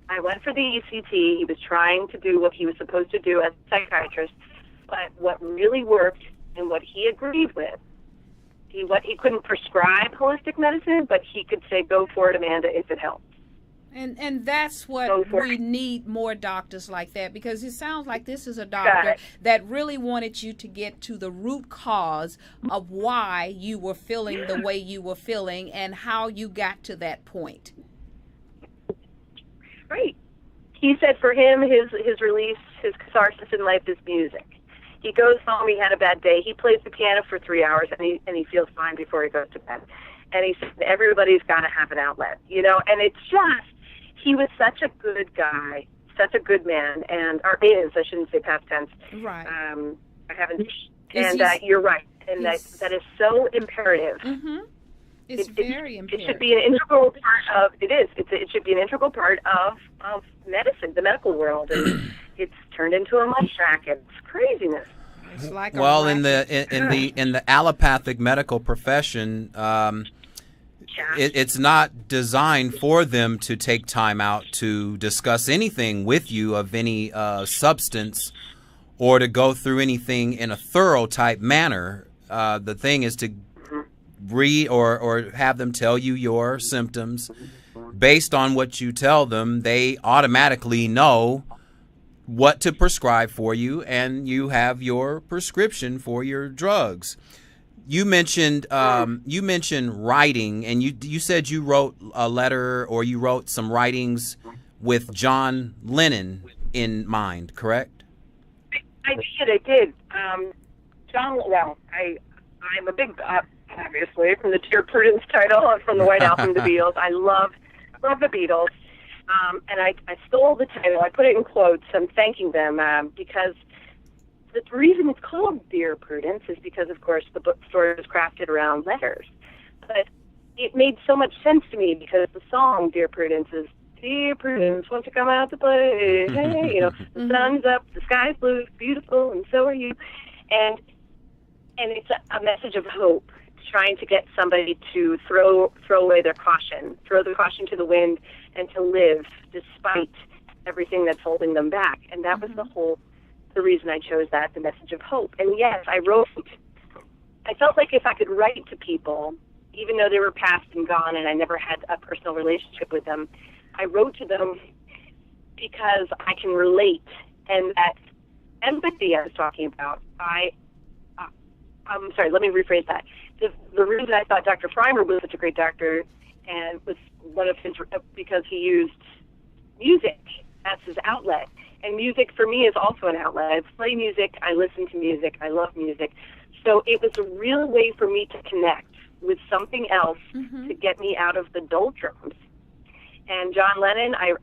I went for the ECT. He was trying to do what he was supposed to do as a psychiatrist. But what really worked and what he agreed with, he couldn't prescribe holistic medicine, but he could say, go for it, Amanda, if it helps. And that's what we need, more doctors like that, because it sounds like this is a doctor that really wanted you to get to the root cause of why you were feeling the way you were feeling and how you got to that point. Right. He said for him, his release, his catharsis in life is music. He goes home, he had a bad day, he plays the piano for 3 hours, and he feels fine before he goes to bed. And he said, everybody's got to have an outlet, and it's just, he was such a good guy, such a good man, I shouldn't say past tense. Right. I haven't, you're right, and that is so imperative. It's very imperative. It should be an integral part of, it should be an integral part of medicine, the medical world, and it's turned into a mush racket. It's craziness. It's like in the allopathic medical profession, it's not designed for them to take time out to discuss anything with you of any substance or to go through anything in a thorough type manner. The thing is to read or have them tell you your symptoms. Based on what you tell them, they automatically know what to prescribe for you, and you have your prescription for your drugs. You mentioned writing, and you said you wrote a letter, or you wrote some writings with John Lennon in mind, correct? I did. John, well, I'm a big, obviously, from the Dear Prudence title and from the White Album, The Beatles. I love the Beatles. And I stole the title. I put it in quotes. I'm thanking them because the reason it's called Dear Prudence is because, of course, the book story was crafted around letters. But it made so much sense to me because the song Dear Prudence is, Dear Prudence, won't you come out to play? Hey, the sun's up, the sky's blue, it's beautiful, and so are you. And it's a message of hope, trying to get somebody to throw away their caution, throw the caution to the wind, and to live despite everything that's holding them back. And that was the reason I chose that, the message of hope. And yes, I felt like if I could write to people, even though they were past and gone and I never had a personal relationship with them, I wrote to them because I can relate. And that empathy I was talking about, I'm sorry, let me rephrase that. The reason I thought Dr. Freimer was such a great doctor and was one of his, because he used music as his outlet. And music for me is also an outlet. I play music, I listen to music, I love music. So it was a real way for me to connect with something else to get me out of the doldrums. And John Lennon, I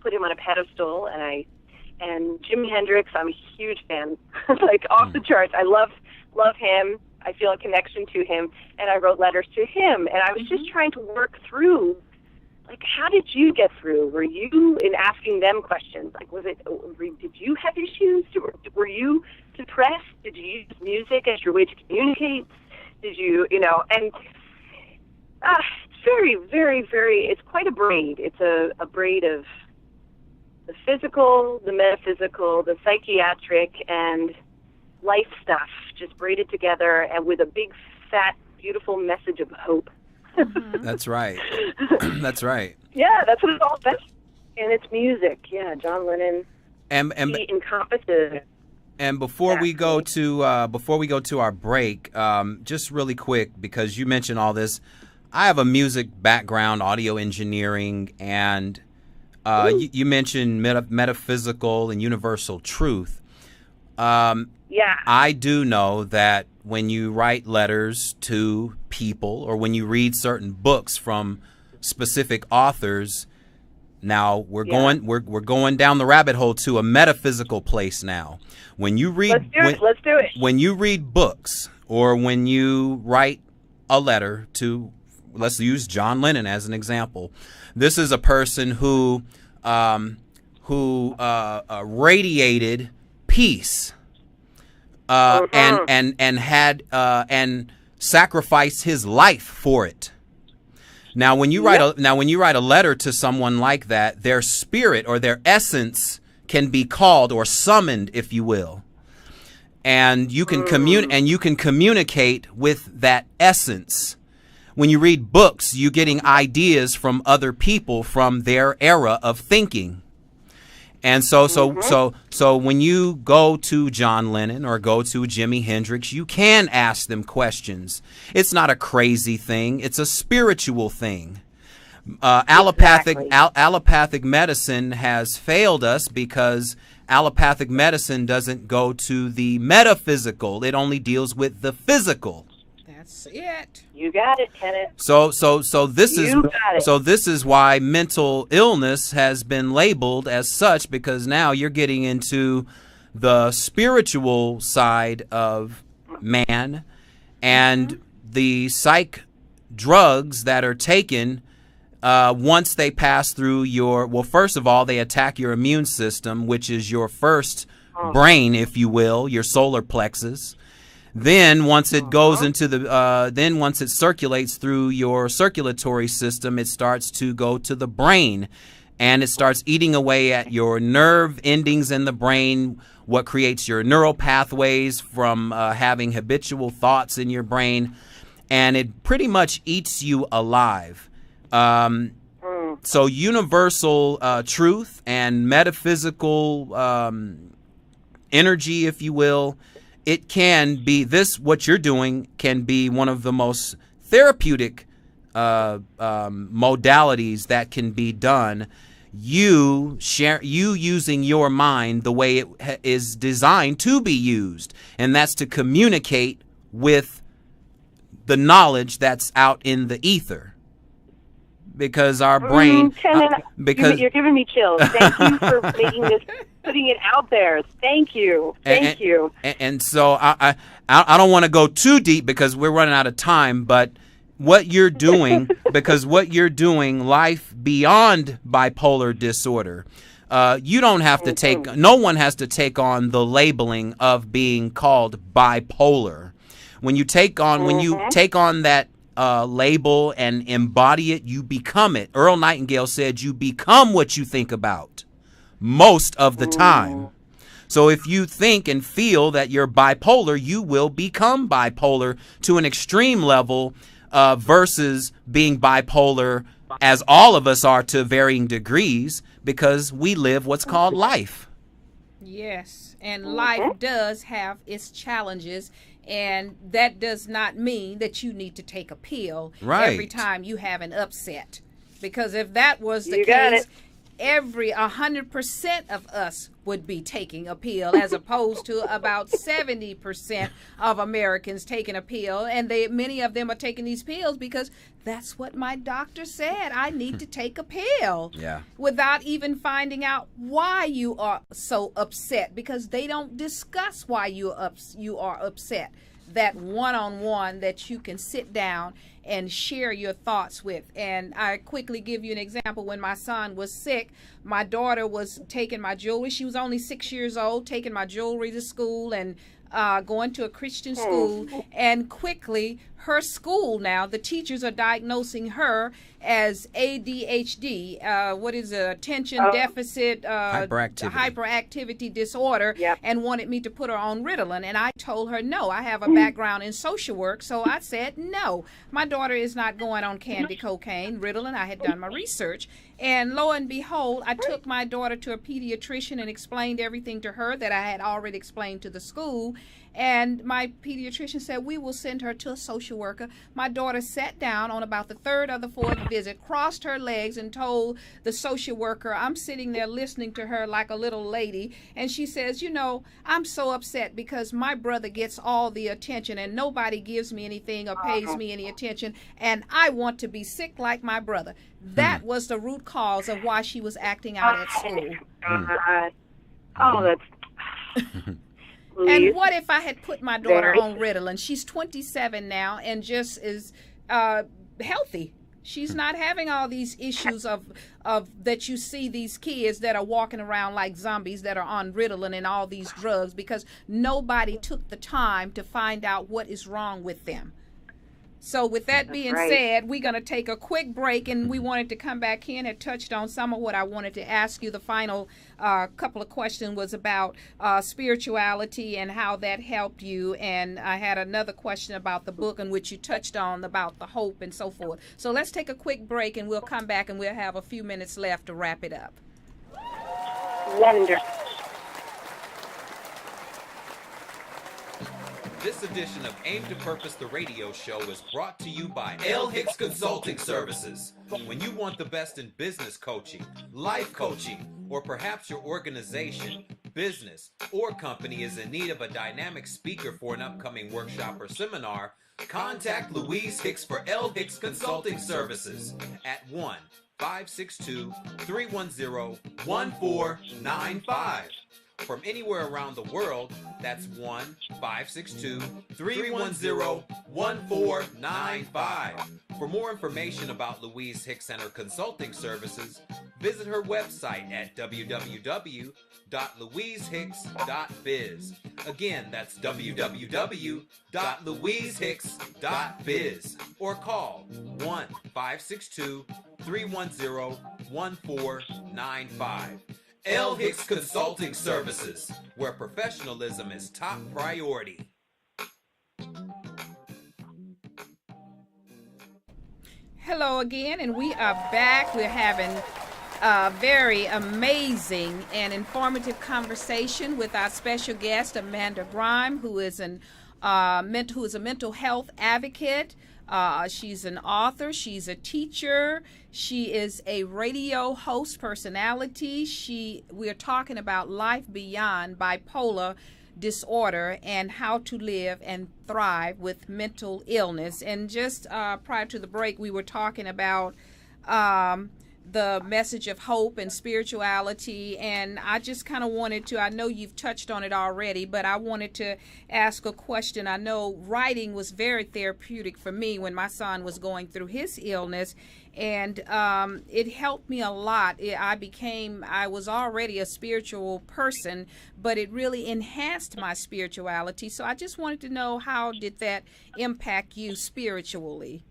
put him on a pedestal, and Jimi Hendrix, I'm a huge fan, like off the charts. I love him. I feel a connection to him, and I wrote letters to him. And I was just trying to work through, like, how did you get through? Were you, in asking them questions, like, did you have issues? Were you depressed? Did you use music as your way to communicate? Did you, and it's very, very, very, it's quite a braid. It's a braid of the physical, the metaphysical, the psychiatric, and life stuff just braided together and with a big, fat, beautiful message of hope. That's right. That's right. Yeah, that's what it's all about. And it's music. Yeah, John Lennon. And he encompasses. And before we go to our break, just really quick, because you mentioned all this, I have a music background, audio engineering, and you mentioned metaphysical and universal truth. I do know that when you write letters to people or when you read certain books from specific authors, now we're going down the rabbit hole to a metaphysical place now. When you read let's do it. When you read books or when you write a letter to, let's use John Lennon as an example. This is a person who radiated peace and had and sacrificed his life for it. Now, when you write a letter to someone like that, their spirit or their essence can be called or summoned, if you will, and you can communicate with that essence. When you read books, you're getting ideas from other people from their era of thinking. And so when you go to John Lennon or go to Jimi Hendrix, you can ask them questions. It's not a crazy thing. It's a spiritual thing. Allopathic medicine has failed us because allopathic medicine doesn't go to the metaphysical. It only deals with the physical. That's it. You got it, Kenneth. So this is why mental illness has been labeled as such, because now you're getting into the spiritual side of man, and the psych drugs that are taken once they pass through first of all, they attack your immune system, which is your first brain, if you will, your solar plexus. Then once it goes into once it circulates through your circulatory system, it starts to go to the brain, and it starts eating away at your nerve endings in the brain, what creates your neural pathways from having habitual thoughts in your brain, and it pretty much eats you alive. So universal truth and metaphysical energy, if you will, it can be what you're doing can be one of the most therapeutic modalities that can be done. You using your mind the way it is designed to be used, and that's to communicate with the knowledge that's out in the ether. Because our brain, you're giving me chills. Thank you for putting it out there. Thank you. And so I don't want to go too deep because we're running out of time. But what you're doing, life beyond bipolar disorder, you don't have to take. No one has to take on the labeling of being called bipolar. When you take on that label and embody it, you become it. Earl Nightingale said you become what you think about most of the time. So if you think and feel that you're bipolar, you will become bipolar to an extreme level versus being bipolar as all of us are to varying degrees, because we live what's called life. Yes, and life does have its challenges. And that does not mean that you need to take a pill every time you have an upset. Because if that was the case, 100% of us would be taking a pill, as opposed to about 70% of Americans taking a pill. And many of them are taking these pills because that's what my doctor said. I need to take a pill. Yeah. Without even finding out why you are so upset, because they don't discuss why you are upset. That one-on-one that you can sit down and share your thoughts with. And I quickly give you an example. When my son was sick, my daughter was taking my jewelry. She was only 6 years old, taking my jewelry to school and going to a Christian school, and quickly her school now, the teachers are diagnosing her as ADHD, attention deficit hyperactivity disorder, and wanted me to put her on Ritalin. And I told her no. I have a background in social work, so I said no. My daughter is not going on candy cocaine, Ritalin. I had done my research, and lo and behold, I took my daughter to a pediatrician and explained everything to her that I had already explained to the school. And my pediatrician said, we will send her to a social worker. My daughter sat down on about the third or the fourth visit, crossed her legs, and told the social worker, I'm sitting there listening to her like a little lady. And she says, you know, I'm so upset because my brother gets all the attention and nobody gives me anything or pays me any attention. And I want to be sick like my brother. That was the root cause of why she was acting out at school. That's... And what if I had put my daughter on Ritalin? She's 27 now and just is healthy. She's not having all these issues of that you see these kids that are walking around like zombies that are on Ritalin and all these drugs because nobody took the time to find out what is wrong with them. So with that being said, we're going to take a quick break, and we wanted to come back in and touched on some of what I wanted to ask you. The final couple of questions was about spirituality and how that helped you, and I had another question about the book in which you touched on about the hope and so forth. So let's take a quick break, and we'll come back, and we'll have a few minutes left to wrap it up. Wonderful. This edition of Aim to Purpose, the radio show, is brought to you by L. Hicks Consulting Services. When you want the best in business coaching, life coaching, or perhaps your organization, business, or company is in need of a dynamic speaker for an upcoming workshop or seminar, contact Louise Hicks for L. Hicks Consulting Services at 1-562-310-1495. From anywhere around the world, that's 1-562-310-1495. For more information about Louise Hicks and her consulting services, visit her website at www.louisehicks.biz. Again, that's www.louisehicks.biz. Or call 1-562-310-1495. L. Hicks Consulting Services, where professionalism is top priority. Hello again, and we are back. We're having a very amazing and informative conversation with our special guest, Amanda Grieme, who is a mental health advocate. She's an author. She's a teacher. She is a radio host personality. We are talking about life beyond bipolar disorder and how to live and thrive with mental illness. And just prior to the break, we were talking about the message of hope and spirituality, and I just kind of wanted to, I know you've touched on it already, but I wanted to ask a question. I know writing was very therapeutic for me when my son was going through his illness, and it helped me a lot. I was already a spiritual person, but it really enhanced my spirituality. So I just wanted to know, how did that impact you spiritually?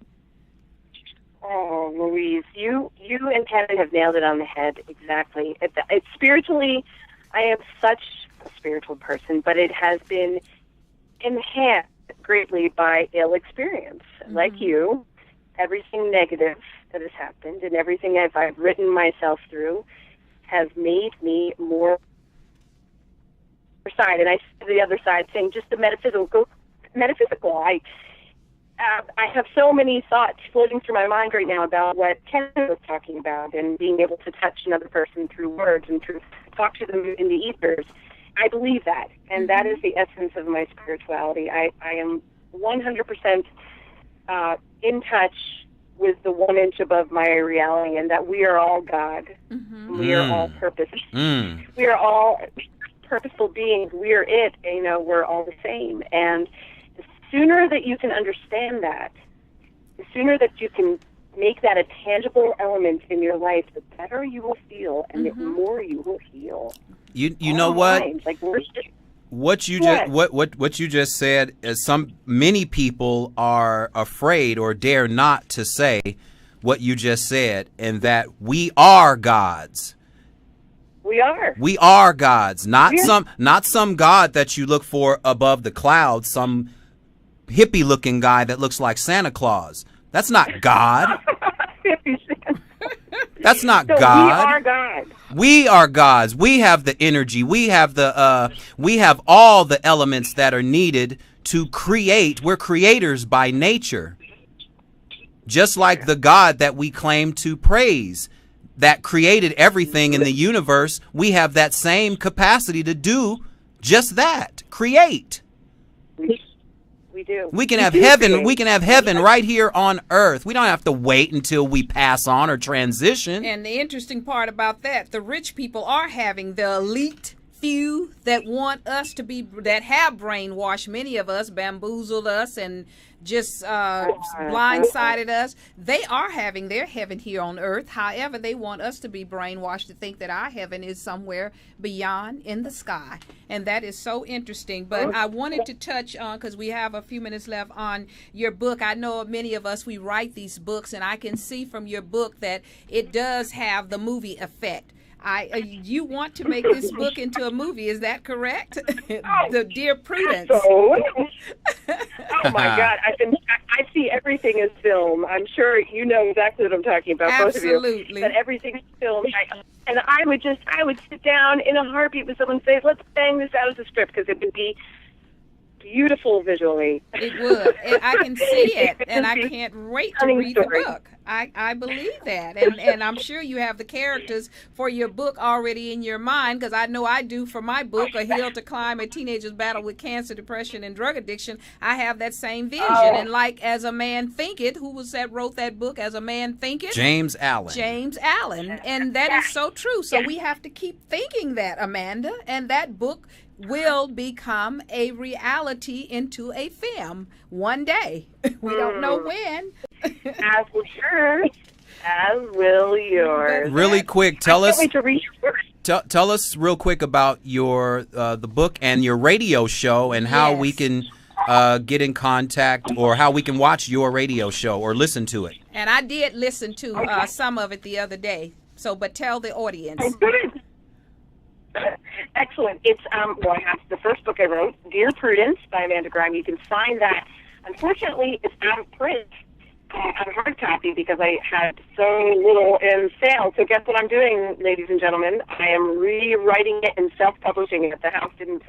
Oh, Louise, you and Kevin have nailed it on the head exactly. It's spiritually, I am such a spiritual person, but it has been enhanced greatly by ill experience. Mm-hmm. Like you, everything negative that has happened and everything I've written myself through has made me more side. And I see the other side saying just the metaphysical. I have so many thoughts floating through my mind right now about what Ken was talking about and being able to touch another person through words and to talk to them in the ethers. I believe that, and that is the essence of my spirituality. I am 100% in touch with the 1 inch above my reality, and that we are all God. Mm-hmm. We are all purpose. We are all purposeful beings. We are it. We're all the same. And the sooner that you can understand that, the sooner that you can make that a tangible element in your life, the better you will feel and the more you will heal. You know what? Like what you just said is many people are afraid or dare not to say what you just said, and that we are gods. We are. We are gods, not some God that you look for above the clouds, some hippie looking guy that looks like Santa Claus. That's not God. That's not God. We are God. We are gods. We have the energy. We have all the elements that are needed to create. We're creators by nature. Just like the God that we claim to praise, that created everything in the universe, we have that same capacity to do just that, create. We do. We can have heaven. Create. We can have heaven right here on earth. We don't have to wait until we pass on or transition. And the interesting part about that, the rich people are having the elite few that want us to be, that have brainwashed many of us, bamboozled us, and just blindsided us. They are having their heaven here on earth. However, they want us to be brainwashed to think that our heaven is somewhere beyond in the sky. And that is so interesting. But I wanted to touch on, because we have a few minutes left, on your book. I know many of us, we write these books, and I can see from your book that it does have the movie effect. You want to make this book into a movie, is that correct? The Dear Prudence. Oh my God! I see everything as film. I'm sure you know exactly what I'm talking about. Absolutely. Both of you. But everything's film. And I would sit down in a heartbeat with someone and say, "Let's bang this out as a script," because it would be beautiful visually. It would. I can see it, and I can't wait to read the book. I believe that, and I'm sure you have the characters for your book already in your mind, because I know I do for my book, A Hill to Climb, A Teenager's Battle with Cancer, Depression, and Drug Addiction. I have that same vision, and like As a Man Thinketh, who was that wrote that book, As a Man Thinketh? James Allen. James Allen, and that is so true. So we have to keep thinking that, Amanda, and that book will become a reality into a film one day. We don't know when. As will yours. As will yours. Really quick, tell us real quick about your the book and your radio show, and how we can get in contact, or how we can watch your radio show or listen to it. And I did listen to some of it the other day. So, but tell the audience. Excellent. It's I have the first book I wrote, Dear Prudence, by Amanda Grieme. You can find that. Unfortunately, it's out of print, out of hard copy, because I had so little in sale. So guess what I'm doing, ladies and gentlemen? I am rewriting it and self-publishing it. The house didn't.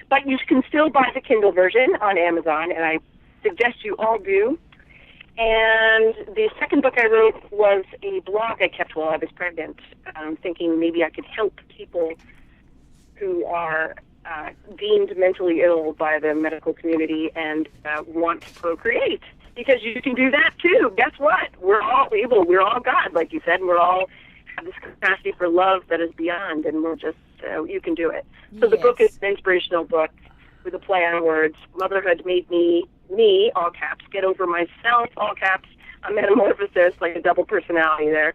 But you can still buy the Kindle version on Amazon, and I suggest you all do. And the second book I wrote was a blog I kept while I was pregnant, thinking maybe I could help people who are deemed mentally ill by the medical community and want to procreate. Because you can do that too. Guess what? We're all able. We're all God, like you said. And we're all have this capacity for love that is beyond, and we're just, you can do it. So the book is an inspirational book with a play on words. Motherhood made me, all caps, get over myself, all caps, a metamorphosis, like a double personality there,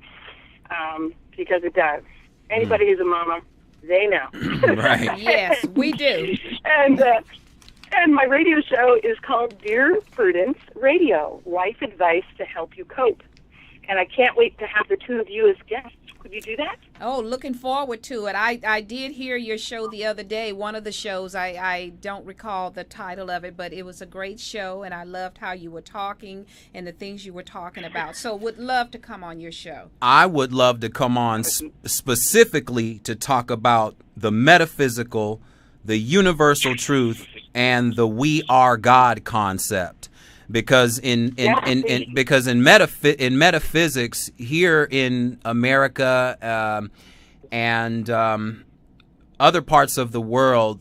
because it does. Anybody who's a mama, they know. Right. Yes, we do. And my radio show is called Dear Prudence Radio, life advice to help you cope. And I can't wait to have the two of you as guests. Could you do that? Oh, looking forward to it. I did hear your show the other day, one of the shows. I don't recall the title of it, but it was a great show, and I loved how you were talking and the things you were talking about. So would love to come on your show. I would love to come on specifically to talk about the metaphysical, the universal truth, and the we are God concept. Because in metaphysics here in America and other parts of the world,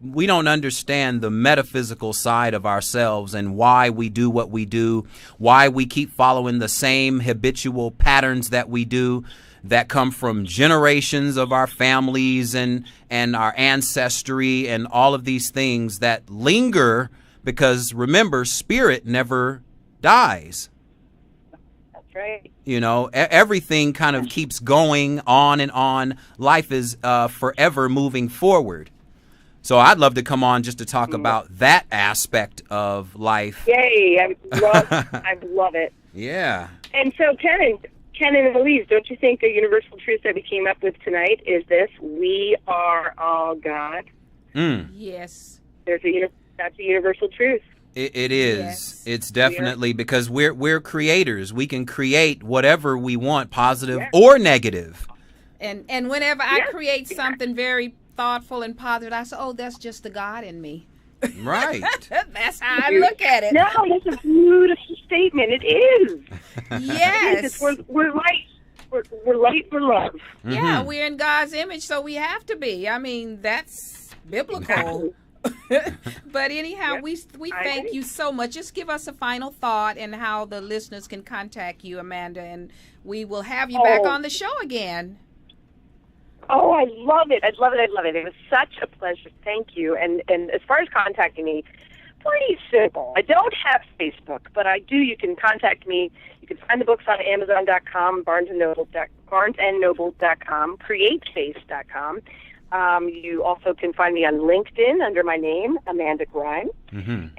we don't understand the metaphysical side of ourselves and why we do what we do, why we keep following the same habitual patterns that we do, that come from generations of our families and our ancestry and all of these things that linger. Because remember, spirit never dies. That's right. You know, everything kind of keeps going on and on. Life is forever moving forward. So I'd love to come on just to talk about that aspect of life. Yay! I love it. Yeah. And so, Ken and Louise, don't you think a universal truth that we came up with tonight is this: we are all God? Yes. That's a universal truth. It is. Yes. It's definitely because we're creators. We can create whatever we want, positive or negative. And whenever I create something very thoughtful and positive, I say, oh, that's just the God in me. Right. That's how I look at it. No, that's a beautiful statement. It is. Yes. We're light. We're light for love. Yeah, we're in God's image, so we have to be. I mean, that's biblical. But anyhow, we thank you so much. Just give us a final thought and how the listeners can contact you, Amanda, and we will have you back on the show again. Oh, I love it. I love it. It was such a pleasure. Thank you. And as far as contacting me, pretty simple. I don't have Facebook, but I do. You can contact me. You can find the books on Amazon.com, BarnesandNoble.com, CreateSpace.com. You also can find me on LinkedIn under my name, Amanda Grieme.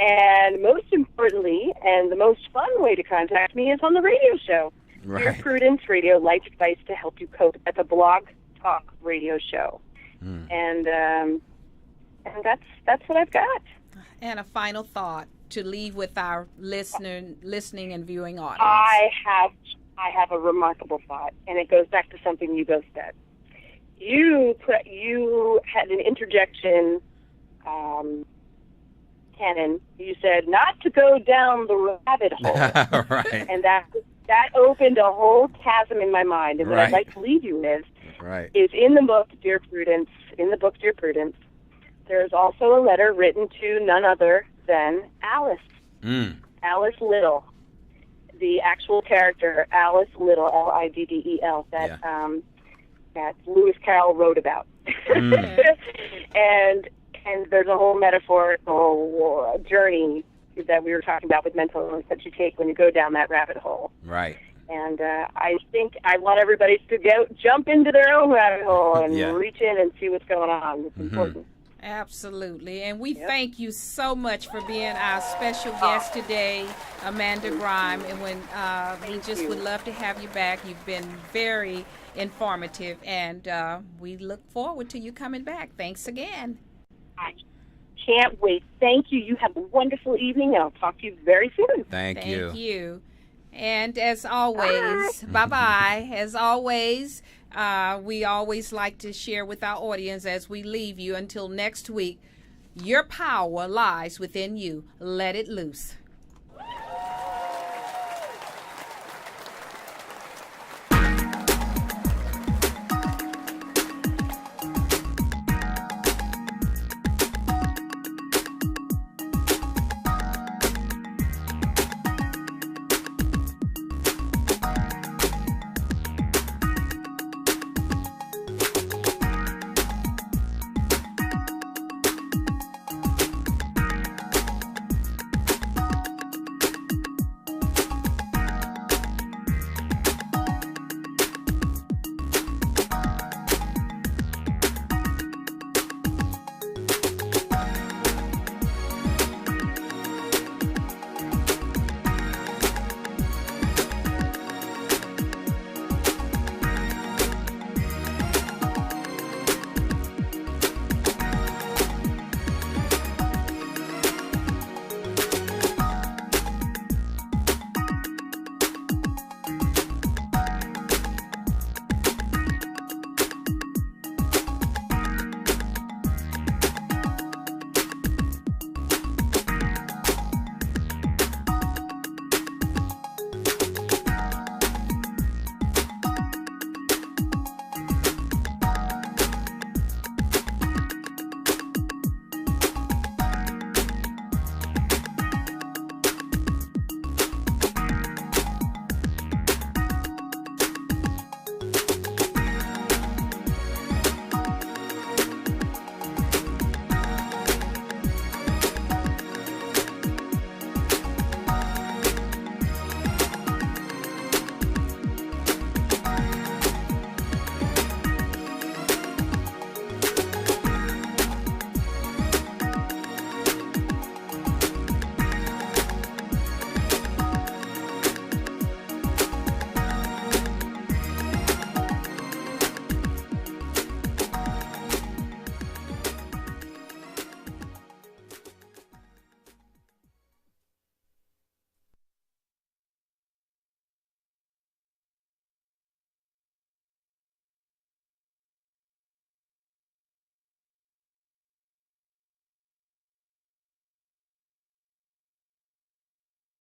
And most importantly, and the most fun way to contact me is on the radio show. Dear Prudence Radio, life advice to help you cope at the Blog Talk radio show. And that's what I've got. And a final thought to leave with our listening and viewing audience. I have a remarkable thought, and it goes back to something you both said. You had an interjection, Canon. You said not to go down the rabbit hole, Right. and that opened a whole chasm in my mind. And what I'd like to leave you with is in the book, Dear Prudence. There's also a letter written to none other than Alice. Alice Little, the actual character, Alice Little, Liddel, that Lewis Carroll wrote about. and there's a whole metaphorical journey that we were talking about with mental illness that you take when you go down that rabbit hole. Right. And I think I want everybody to jump into their own rabbit hole and reach in and see what's going on. It's important. Absolutely. And we thank you so much for being our special guest today, Amanda Grieme. And we just would love to have you back. You've been very informative, and we look forward to you coming back. Thanks again. I can't wait. Thank you. You have a wonderful evening, and I'll talk to you very soon. Thank you. And as always, bye-bye. As always, we always like to share with our audience as we leave you until next week. Your power lies within you. Let it loose.